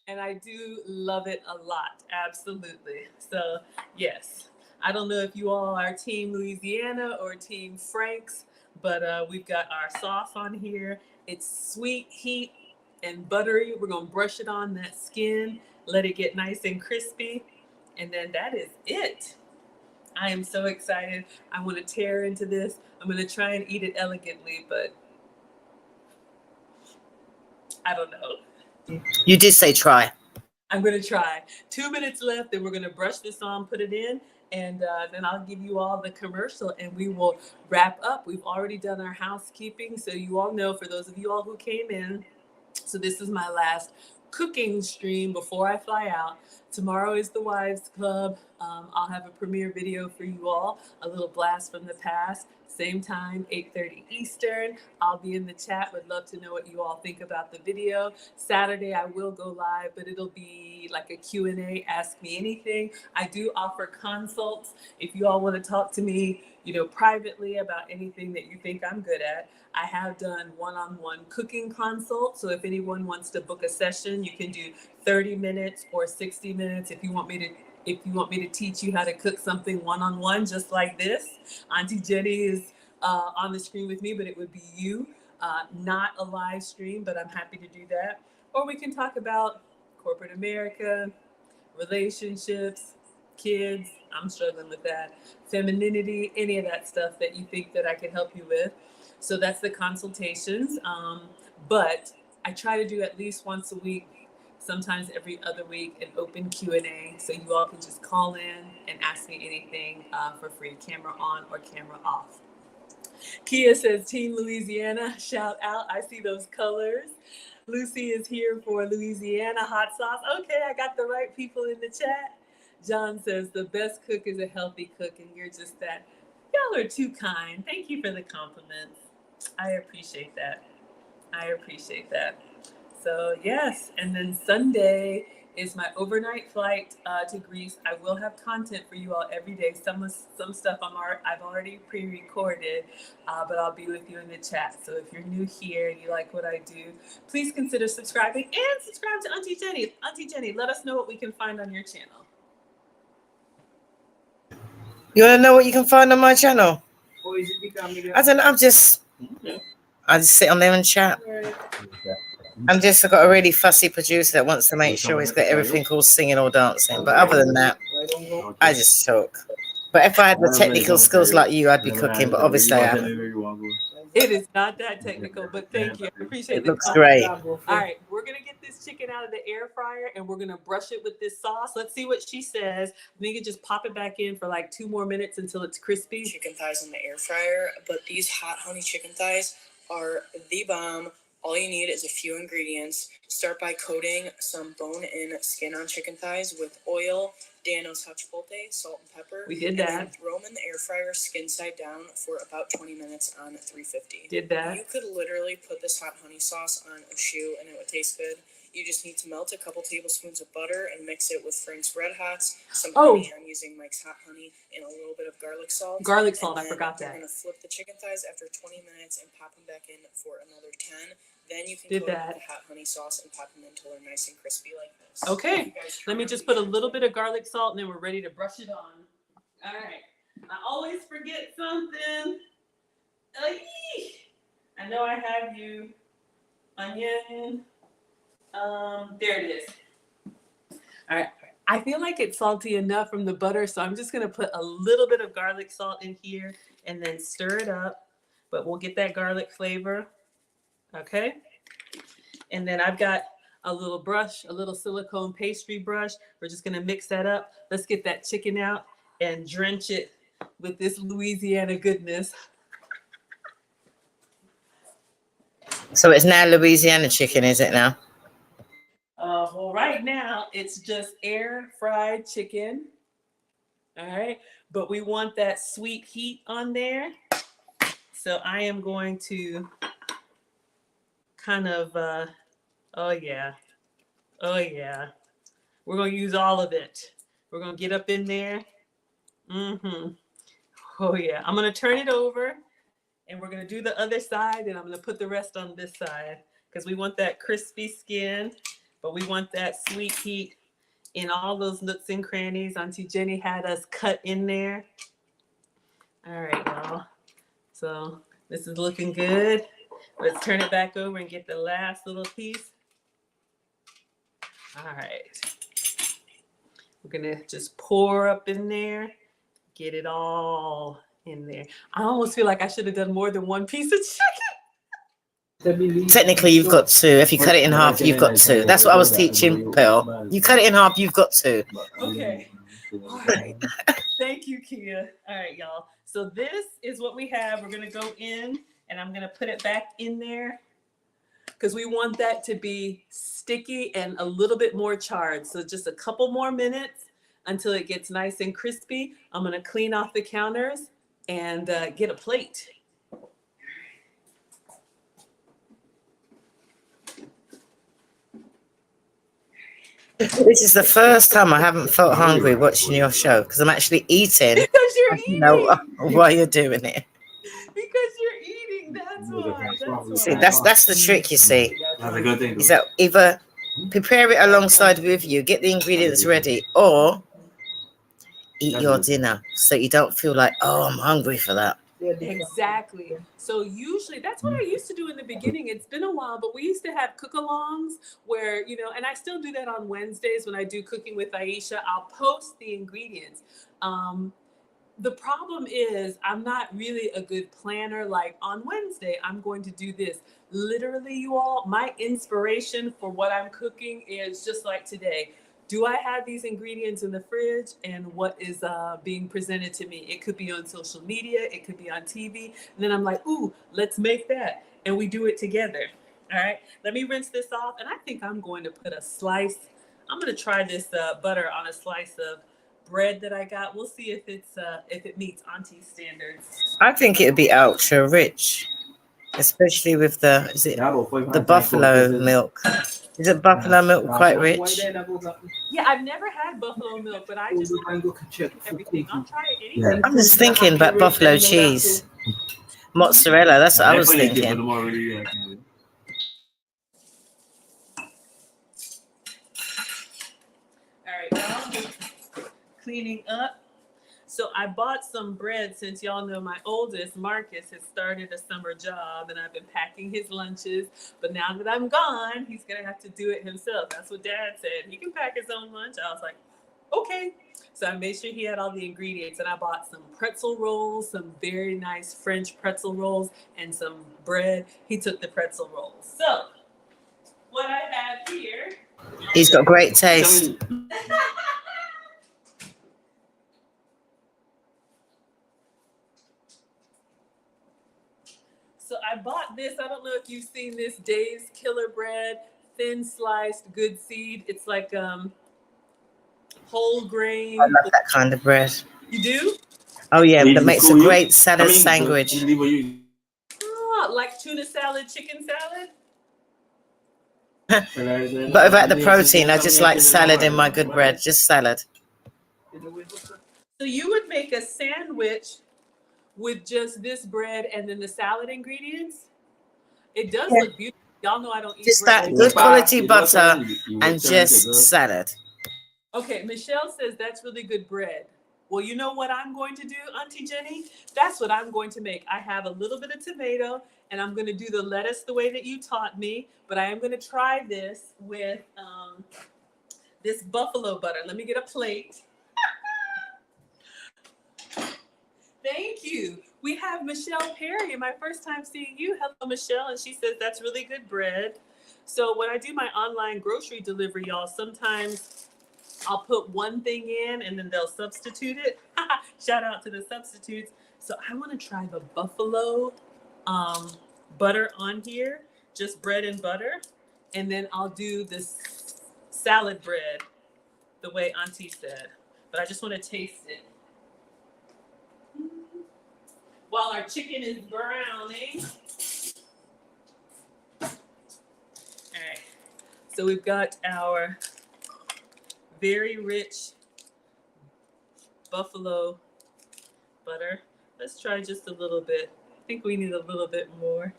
And I do love it a lot. Absolutely. So, yes. I don't know if you all are Team Louisiana or Team Frank's, but we've got our sauce on here. It's sweet, heat, and buttery. We're going to brush it on that skin, let it get nice and crispy, and then that is it. I am so excited. I want to tear into this. I'm going to try and eat it elegantly, but I don't know. You did say try. I'm going to try. 2 minutes left, then we're going to brush this on, put it in, and then I'll give you all the commercial, and we will wrap up. We've already done our housekeeping, so you all know, for those of you all who came in, so this is my last cooking stream before I fly out. Tomorrow is the Wives Club. I'll have a premiere video for you all, a little blast from the past. Same time, 8:30 Eastern. I'll be in the chat. Would love to know what you all think about the video. Saturday, I will go live, but it'll be like a Q&A, ask me anything. I do offer consults. If you all want to talk to me, privately about anything that you think I'm good at. I have done one-on-one cooking consults. So if anyone wants to book a session, you can do 30 minutes or 60 minutes if you want me to teach you how to cook something one-on-one, just like this. Auntie Jenny is on the screen with me, but it would be you, not a live stream, but I'm happy to do that. Or we can talk about corporate America, relationships, kids. I'm struggling with that. Femininity, any of that stuff that you think that I could help you with. So that's the consultations. But I try to do at least once a week, sometimes every other week, an open Q&A. So you all can just call in and ask me anything for free, camera on or camera off. Kia says, Team Louisiana, shout out. I see those colors. Lucy is here for Louisiana hot sauce. Okay, I got the right people in the chat. John says, the best cook is a healthy cook, and you're just that. Y'all are too kind. Thank you for the compliments. I appreciate that. So yes, and then Sunday is my overnight flight to Greece. I will have content for you all every day. Some stuff I've already pre-recorded, but I'll be with you in the chat. So if you're new here and you like what I do, please consider subscribing and subscribe to Auntie Jenny. Auntie Jenny, let us know what we can find on your channel. You want to know what you can find on my channel? I don't know. I just sit on there and chat. I've got a really fussy producer that wants to make sure he's got everything all singing or dancing. But other than that, I just talk. But if I had the technical skills like you, I'd be cooking. But obviously I haven't. It is not that technical, but thank you. I appreciate it. It looks great. All right, we're going to get this chicken out of the air fryer, and we're going to brush it with this sauce. Let's see what she says. We can just pop it back in for like 2 more minutes until it's crispy. Chicken thighs in the air fryer, but these hot honey chicken thighs are the bomb. All you need is a few ingredients. Start by coating some bone-in skin on chicken thighs with oil. Dano's hot chipotle, salt and pepper. We did and that. Then throw them in the air fryer skin side down for about 20 minutes on 350. Did that. You could literally put this hot honey sauce on a shoe and it would taste good. You just need to melt a couple tablespoons of butter and mix it with Frank's Red Hots, some honey. I'm using Mike's Hot Honey, and a little bit of garlic salt. Garlic salt, I forgot that. You're going to flip the chicken thighs after 20 minutes and pop them back in for another 10. Then you can Did coat that. the hot honey sauce and pop them until they're nice and crispy like this. Okay, let me just put a little bit of garlic salt and then we're ready to brush it on. All right, I always forget something. I know I have you. Onion. There it is. All right, I feel like it's salty enough from the butter, so I'm just gonna put a little bit of garlic salt in here and then stir it up, but we'll get that garlic flavor. Okay, and then I've got a little brush, a little silicone pastry brush. We're just gonna mix that up. Let's get that chicken out and drench it with this Louisiana goodness. So it's now Louisiana chicken, is it now? Well, right now it's just air fried chicken. All right, but we want that sweet heat on there. So I am going to kind of, oh yeah. We're going to use all of it. We're going to get up in there. Oh yeah, I'm going to turn it over and we're going to do the other side and I'm going to put the rest on this side because we want that crispy skin, but we want that sweet heat in all those nooks and crannies Auntie Jenny had us cut in there. All right, y'all. So this is looking good. Let's turn it back over and get the last little piece. All right. We're going to just pour up in there, get it all in there. I almost feel like I should have done more than one piece of chicken. Technically, you've got two. If you cut it in half, you've got two. That's what I was teaching Pearl. You cut it in half, you've got two. Okay. All right. Thank you, Kia. All right, y'all. So this is what we have. We're going to go in and I'm going to put it back in there because we want that to be sticky and a little bit more charred. So just a couple more minutes until it gets nice and crispy. I'm going to clean off the counters and get a plate. This is the first time I haven't felt hungry watching your show because I'm actually eating. Because you're eating. You know why you're doing it. Because you're eating. That's why. See, that's the trick, you see. That's a good thing. Is that either prepare it alongside with you, get the ingredients ready, or eat your dinner so you don't feel like, oh, I'm hungry for that. Exactly. So usually that's what I used to do in the beginning. It's been a while, but we used to have cook-alongs where, you know, and I still do that on Wednesdays when I do Cooking with Aisha. I'll post the ingredients. The problem is I'm not really a good planner. Like on Wednesday, I'm going to do this. Literally, you all, my inspiration for what I'm cooking is just like today. Do I have these ingredients in the fridge and what is being presented to me? It could be on social media. It could be on TV. And then I'm like, ooh, let's make that. And we do it together. All right. Let me rinse this off. And I think I'm going to put a slice. I'm going to try this butter on a slice of bread that I got. We'll see if it meets Auntie's standards. I think it would be ultra rich, especially with the buffalo milk. Is it buffalo milk quite rich? Yeah, I've never had buffalo milk, but I just like everything. I'll try it anything. I'm just thinking about buffalo cheese, mozzarella. That's what I was thinking. All right, now cleaning up. So I bought some bread since y'all know my oldest, Marcus, has started a summer job and I've been packing his lunches. But now that I'm gone, he's going to have to do it himself. That's what Dad said. He can pack his own lunch. I was like, okay. So I made sure he had all the ingredients and I bought some pretzel rolls, some very nice French pretzel rolls and some bread. He took the pretzel rolls. So what I have here. He's got great taste. So I bought this. I don't know if you've seen this Dave's Killer Bread, thin sliced, good seed. It's like whole grain. I love that kind of bread. You do? Oh yeah, Leave that the makes a school, you- great salad I mean, sandwich. you leave what you- Oh, like tuna salad, chicken salad? But without the protein, I just like salad in my good bread. Just salad. So you would make a sandwich with just this bread and then the salad ingredients? It does Yeah. look beautiful. Y'all know I don't eat Just bread. that good quality butter and just salad. Okay, Michelle says that's really good bread. Well, you know what I'm going to do, Auntie Jenny? That's what I'm going to make. I have a little bit of tomato, and I'm going to do the lettuce the way that you taught me, but I am going to try this with this buffalo butter. Let me get a plate. Thank you. We have Michelle Perry, and my first time seeing you. Hello, Michelle, and she says that's really good bread. So when I do my online grocery delivery, y'all, sometimes I'll put one thing in and then they'll substitute it. Shout out to the substitutes. So I want to try the buffalo butter on here, just bread and butter. And then I'll do this salad bread the way Auntie said. But I just want to taste it. While our chicken is browning. All right. So we've got our very rich buffalo butter. Let's try just a little bit. I think we need a little bit more.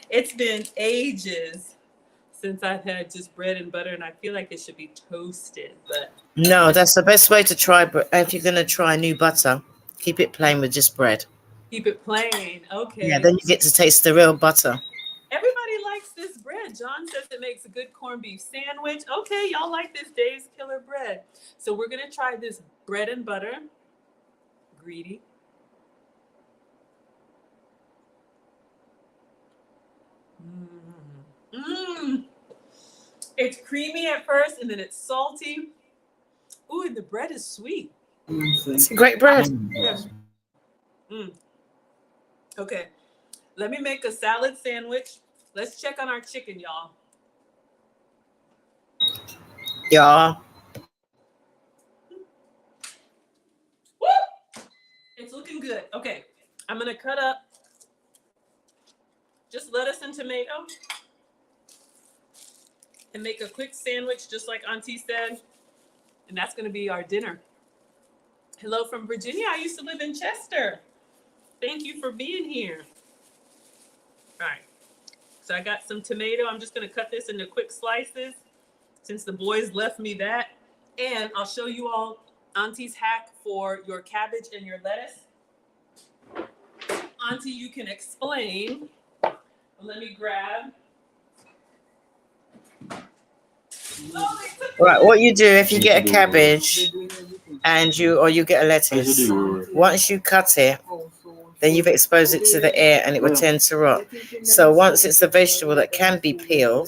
It's been ages since I've had just bread and butter, and I feel like it should be toasted, but No, that's the best way to try. If you're going to try new butter, keep it plain with just bread. keep it plain. Okay. Yeah, then you get to taste the real butter. Everybody likes this bread. John says it makes a good corned beef sandwich. Okay, y'all like this Dave's Killer bread. So we're going to try this bread and butter. Greedy. It's creamy at first, and then it's salty. Ooh, and the bread is sweet. It's a great bread. Okay, let me make a salad sandwich. Let's check on our chicken, y'all. Yeah. Woo! It's looking good. Okay, I'm gonna cut up just lettuce and tomato and make a quick sandwich, just like Auntie said. And that's gonna be our dinner. Hello from Virginia. I used to live in Chester. Thank you for being here. All right. So I got some tomato. I'm just going to cut this into quick slices since the boys left me that. And I'll show you all Auntie's hack for your cabbage and your lettuce. Auntie, you can explain. Let me grab. Right, what you do if you get a cabbage and you get a lettuce, once you cut it, then you've exposed it to the air and it will tend to rot. So once it's a vegetable that can be peeled,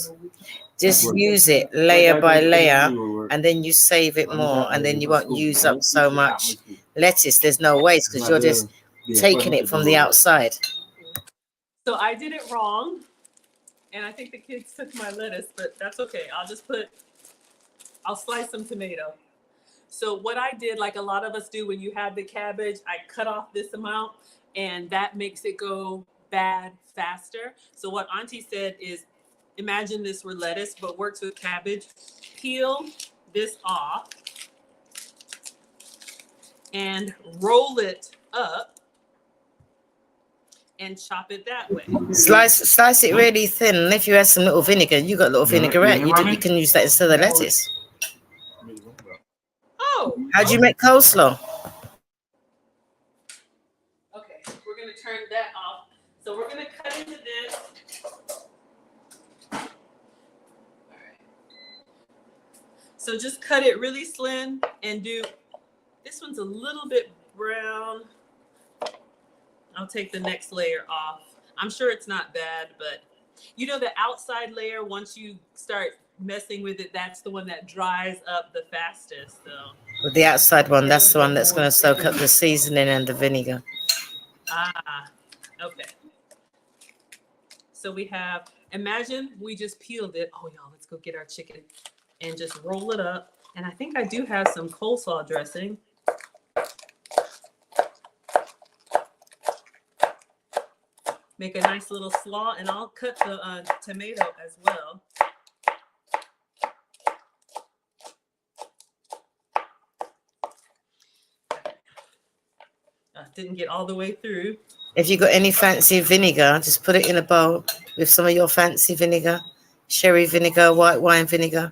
just use it layer by layer and then you save it more and then you won't use up so much lettuce. There's no waste because you're just taking it from the outside. So I did it wrong. And I think the kids took my lettuce, but that's okay. I'll slice some tomato. So what I did, like a lot of us do when you have the cabbage, I cut off this amount and that makes it go bad faster. So what Auntie said is, imagine this were lettuce, but works with cabbage. Peel this off and roll it up and chop it that way. Slice it really thin. And if you add some little vinegar, you got a little vinaigrette. You can use that instead of lettuce. Oh. How do you make coleslaw? Okay, we're gonna turn that off. So we're gonna cut into this. All right. So just cut it really slim and do, this one's a little bit brown. I'll take the next layer off. I'm sure it's not bad, but you know the outside layer, once you start messing with it, that's the one that dries up the fastest. So With the outside one, that's the one that's going to soak up the seasoning and the vinegar. Okay. So we have, imagine we just peeled it. Oh, y'all, let's go get our chicken. and just roll it up. And I think I do have some coleslaw dressing. Make a nice little slaw, and I'll cut the tomato as well. Didn't get all the way through. If you got any fancy vinegar, just put it in a bowl with some of your fancy vinegar, sherry vinegar, white wine vinegar.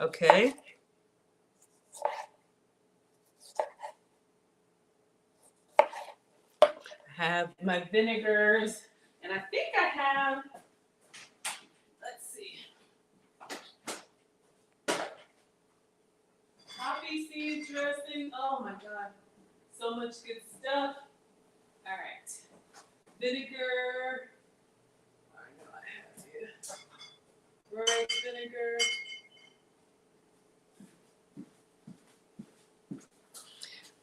Okay. I have my vinegars, and I think I have, let's see, poppy seed dressing. Oh my God, so much good stuff. All right, vinegar. I know I have it. Rice vinegar.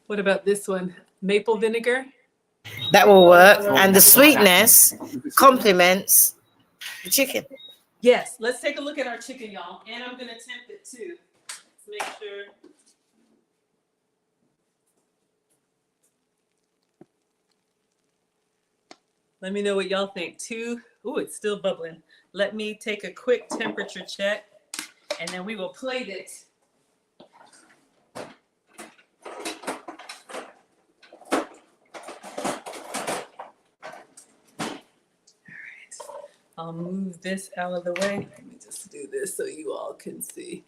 What about this one? Maple vinegar? That will work. And the sweetness complements the chicken. Yes, let's take a look at our chicken, y'all. And I'm going to tempt it too. Let's make sure. Let me know what y'all think too. Ooh, it's still bubbling. Let me take a quick temperature check, and then we will plate it. I'll move this out of the way. Let me just do this so you all can see.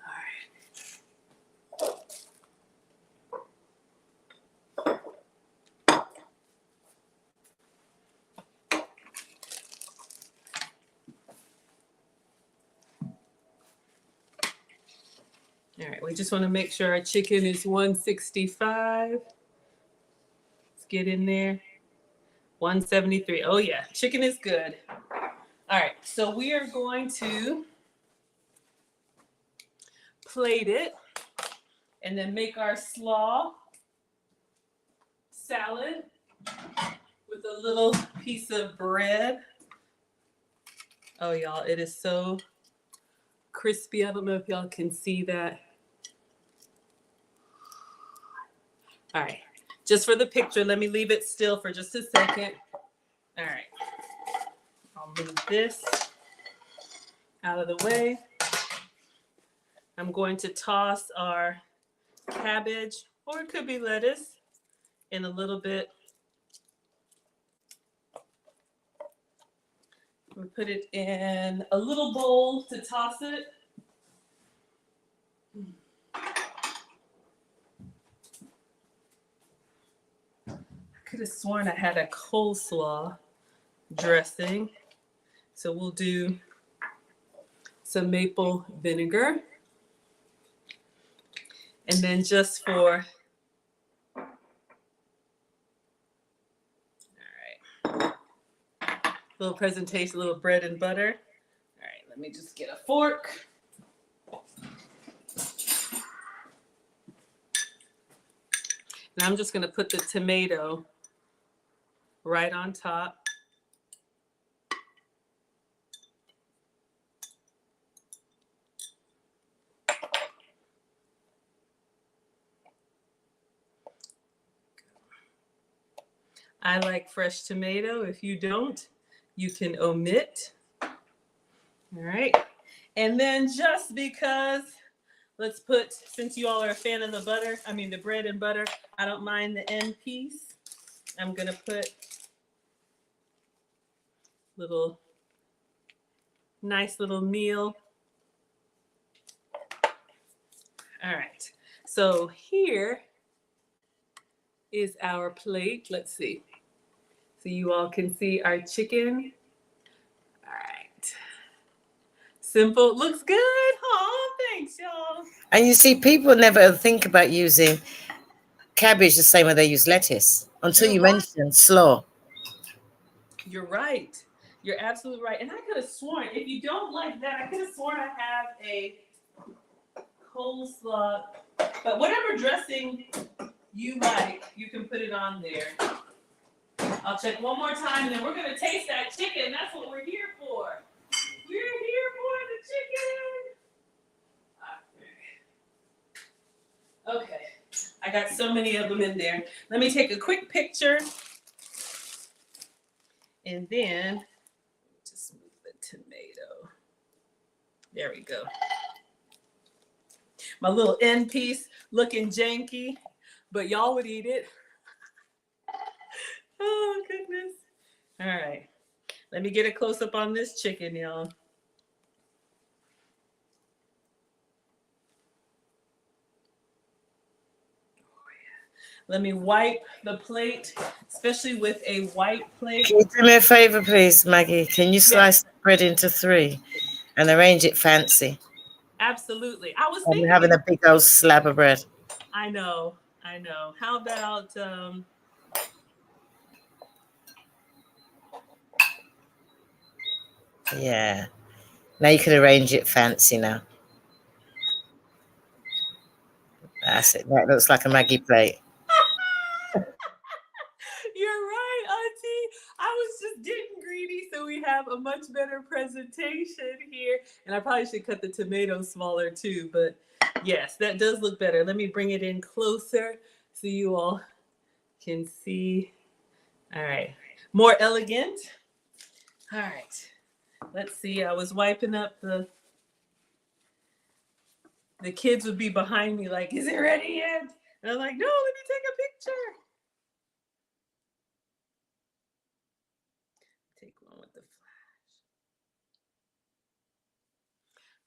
All right. All right, we just want to make sure our chicken is 165. Let's get in there. 173. Oh yeah, chicken is good. All right, so we are going to plate it and then make our slaw salad with a little piece of bread. Oh y'all, it is so crispy. I don't know if y'all can see that. All right. Just for the picture, let me leave it still for just a second. All right. I'll move this out of the way. I'm going to toss our cabbage, or it could be lettuce, in a little bit. We put it in a little bowl to toss it. Could have sworn I had a coleslaw dressing. So we'll do some maple vinegar. And then just for, all right, little presentation, a little bread and butter. All right, let me just get a fork. And I'm just going to put the tomato right on top. I like fresh tomato. If you don't, you can omit. All right. And then just because, let's put, since you all are a fan of the butter, the bread and butter, I don't mind the end piece. I'm going to put nice little meal. All right. So here is our plate. Let's see. So you all can see our chicken. All right. Simple. Looks good. Oh, thanks, y'all. And you see, people never think about using cabbage the same way they use lettuce until you mentioned slaw. You're right. You're absolutely right. And I could have sworn, if you don't like that, I could have sworn I have a coleslaw. But whatever dressing you like, you can put it on there. I'll check one more time, and then we're going to taste that chicken. That's what we're here for. We're here for the chicken. Okay, I got so many of them in there. Let me take a quick picture. And then just move the tomato. There we go. My little end piece looking janky, but y'all would eat it. Oh, goodness. All right. Let me get a close up on this chicken, y'all. Let me wipe the plate, especially with a white plate. Can you do me a favor, please, Maggie? Can you slice the bread into 3 and arrange it fancy? Absolutely. I was I'm thinking. having a big old slab of bread. I know. How about Yeah. Now you can arrange it fancy now. That's it. That looks like a Maggie plate. You're right, Auntie. I was just getting greedy, so we have a much better presentation here. And I probably should cut the tomatoes smaller too, but yes, that does look better. Let me bring it in closer so you all can see. All right, more elegant. All right, let's see. I was wiping up the kids would be behind me like, is it ready yet? And I'm like, no, let me take a picture. Take one with the flash.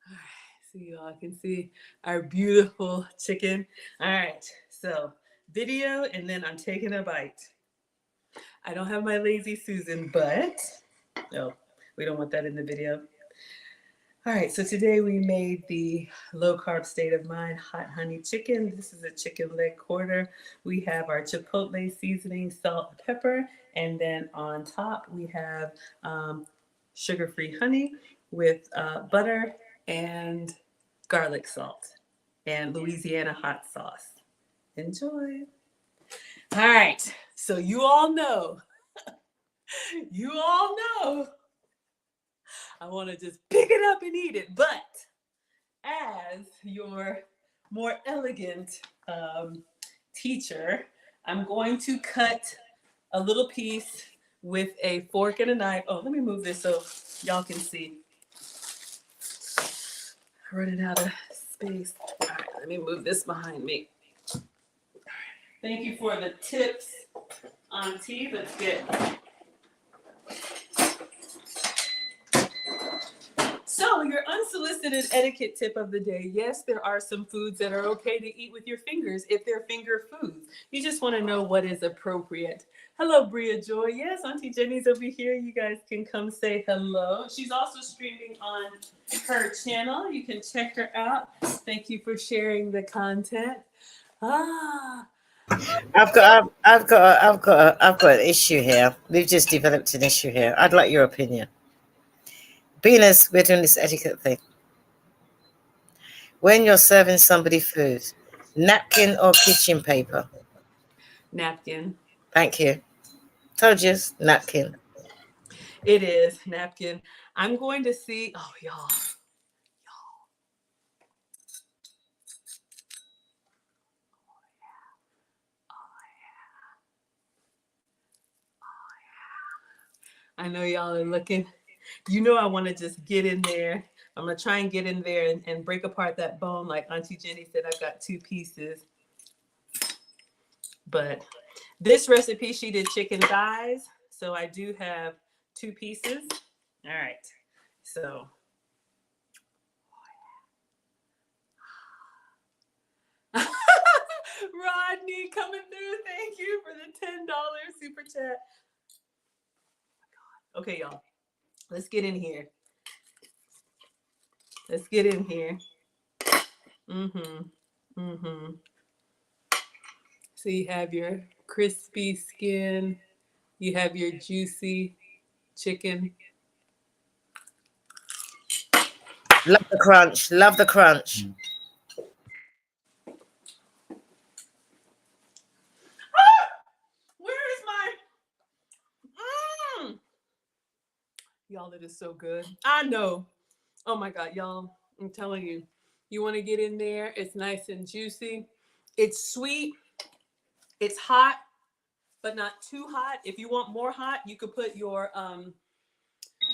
All right, so you all can see our beautiful chicken. All right, so video, and then I'm taking a bite. I don't have my lazy Susan, but no, we don't want that in the video. All right, so today we made the low carb state of mind hot honey chicken. This is a chicken leg quarter. We have our chipotle seasoning, salt, pepper, and then on top we have sugar-free honey with butter and garlic salt and Louisiana hot sauce. Enjoy. All right, so you all know, I want to just pick it up and eat it, but as your more elegant teacher, I'm going to cut a little piece with a fork and a knife. Oh, let me move this so y'all can see. Running out of space. All right, let me move this behind me. Thank you for the tips, Auntie. Let's get. So, your unsolicited etiquette tip of the day. Yes, there are some foods that are okay to eat with your fingers if they're finger foods. You just want to know what is appropriate. Hello, Bria Joy. Yes, Auntie Jenny's over here. You guys can come say hello. She's also streaming on her channel. You can check her out. Thank you for sharing the content. I've got an issue here. We've just developed an issue here. I'd like your opinion. Being as we're doing this etiquette thing, when you're serving somebody food, napkin or kitchen paper? Napkin. Thank you. Told you, napkin. It is napkin. I'm going to see. Oh, y'all. I know y'all are looking. You know I want to just get in there. I'm going to try and get in there and break apart that bone. Like Auntie Jenny said, I've got 2 pieces. But this recipe, she did chicken thighs. So I do have 2 pieces. All right. So. Rodney coming through. Thank you for the $10 super chat. Okay, y'all. Let's get in here. Let's get in here. So you have your crispy skin. You have your juicy chicken. Love the crunch. Love the crunch. Where is my? Y'all, it is so good. I know. Oh my God, y'all. I'm telling you. You want to get in there. It's nice and juicy. It's sweet. It's hot, but not too hot. If you want more hot, you could put your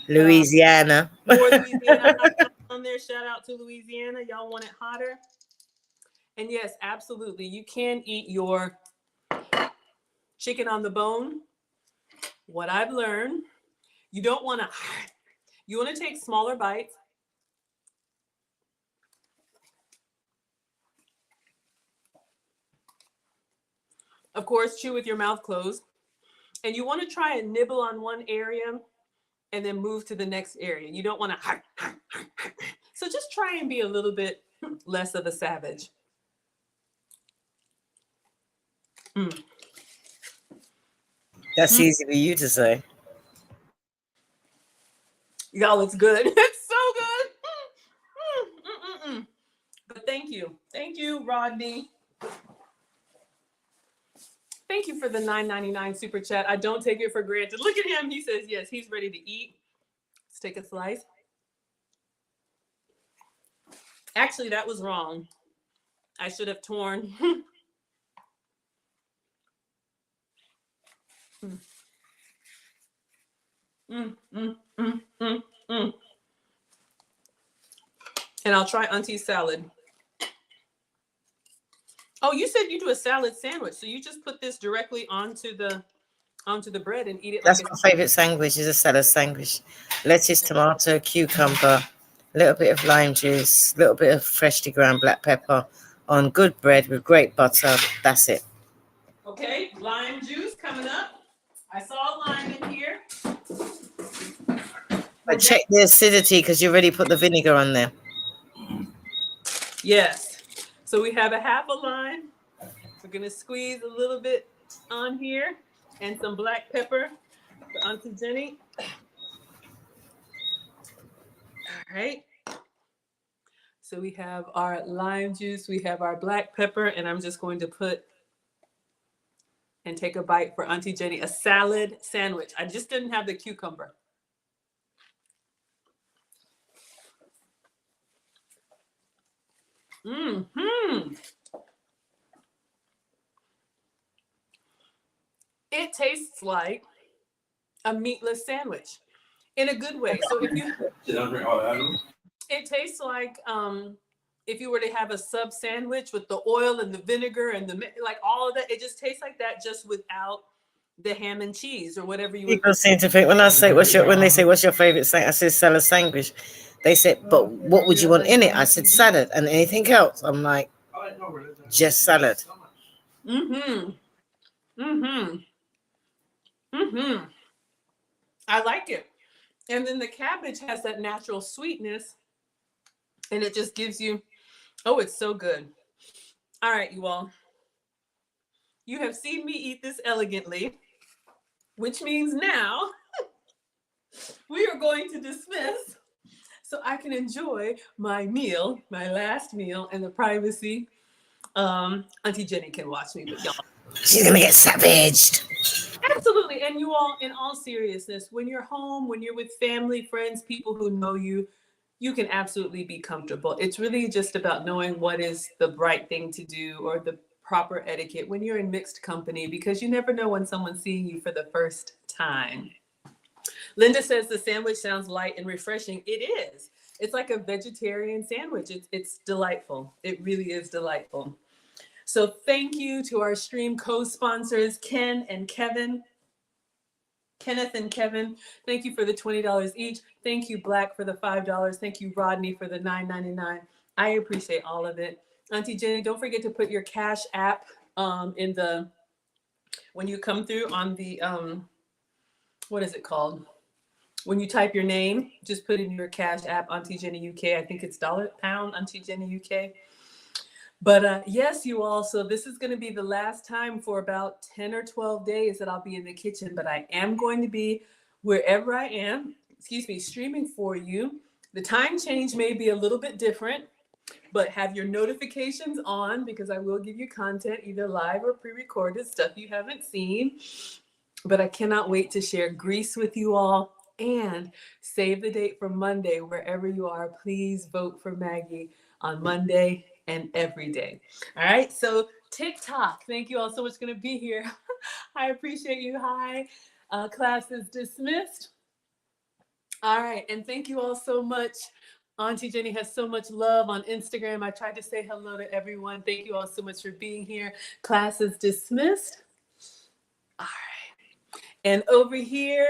Louisiana. more Louisiana hot sauce on there. Shout out to Louisiana. Y'all want it hotter? And yes, absolutely. You can eat your chicken on the bone. What I've learned, you don't want to, you want to take smaller bites. Of course, chew with your mouth closed. And you want to try and nibble on one area and then move to the next area. You don't want to. So just try and be a little bit less of a savage. That's easy for you to say. Y'all, it's good. It's so good. But thank you. Thank you, Rodney. Thank you for the $9.99 super chat. I don't take it for granted. Look at him. He says, yes, he's ready to eat. Let's take a slice. Actually, that was wrong. I should have torn. And I'll try Auntie's salad. Oh, you said you do a salad sandwich. So you just put this directly onto the bread and eat it. That's like my favorite sandwich, is a salad sandwich. Lettuce, tomato, cucumber, a little bit of lime juice, a little bit of freshly ground black pepper on good bread with great butter. That's it. Okay, lime juice coming up. I saw lime in here. But check the acidity because you already put the vinegar on there. Yes. So we have a half a lime. We're going to squeeze a little bit on here and some black pepper for Auntie Jenny. All right. So we have our lime juice. We have our black pepper. And I'm just going to put and take a bite for Auntie Jenny. A salad sandwich. I just didn't have the cucumber. It tastes like a meatless sandwich in a good way. So if you, it tastes like if you were to have a sub sandwich with the oil and the vinegar and the like all of that, it just tastes like that, just without the ham and cheese or whatever you. People seem to think when I say when they say what's your favorite sandwich, I say salad sandwich. They said, but what would you want in it? I said salad, and anything else. I'm like, just salad. I like it. And then the cabbage has that natural sweetness and it just gives you, oh, it's so good. All right, you all. You have seen me eat this elegantly, which means now we are going to dismiss so I can enjoy my meal, my last meal, and the privacy. Auntie Jenny can watch me, but y'all. She's gonna get savaged. Absolutely. And you all, in all seriousness, when you're home, when you're with family, friends, people who know you, you can absolutely be comfortable. It's really just about knowing what is the right thing to do or the proper etiquette when you're in mixed company, because you never know when someone's seeing you for the first time. Linda says the sandwich sounds light and refreshing. It is. It's like a vegetarian sandwich. It's delightful. It really is delightful. So thank you to our stream co-sponsors, Ken and Kevin. Kenneth and Kevin, thank you for the $20 each. Thank you, Black, for the $5. Thank you, Rodney, for the $9.99. I appreciate all of it. Auntie Jenny, don't forget to put your Cash App in the, when you come through on the, what is it called? When you type your name, just put in your Cash App, Auntie Jenny UK. I think it's $, Auntie Jenny UK. But yes, you all, so this is going to be the last time for about 10 or 12 days that I'll be in the kitchen, but I am going to be wherever I am, streaming for you. The time change may be a little bit different, but have your notifications on because I will give you content, either live or pre-recorded, stuff you haven't seen. But I cannot wait to share Grease with you all and save the date for Monday. Wherever you are, please vote for Maggie on Monday and every day. All right. So TikTok, thank you all so much for going to be here. I appreciate you. Hi. Class is dismissed. All right. And thank you all so much. Auntie Jenny has so much love on Instagram. I tried to say hello to everyone. Thank you all so much for being here. Class is dismissed. All right. And over here,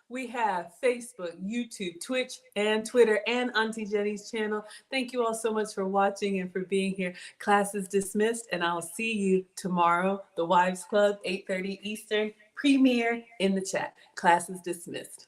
we have Facebook, YouTube, Twitch, and Twitter, and Auntie Jenny's channel. Thank you all so much for watching and for being here. Class is dismissed, and I'll see you tomorrow. The Wives Club, 8:30 Eastern, premiere in the chat. Class is dismissed.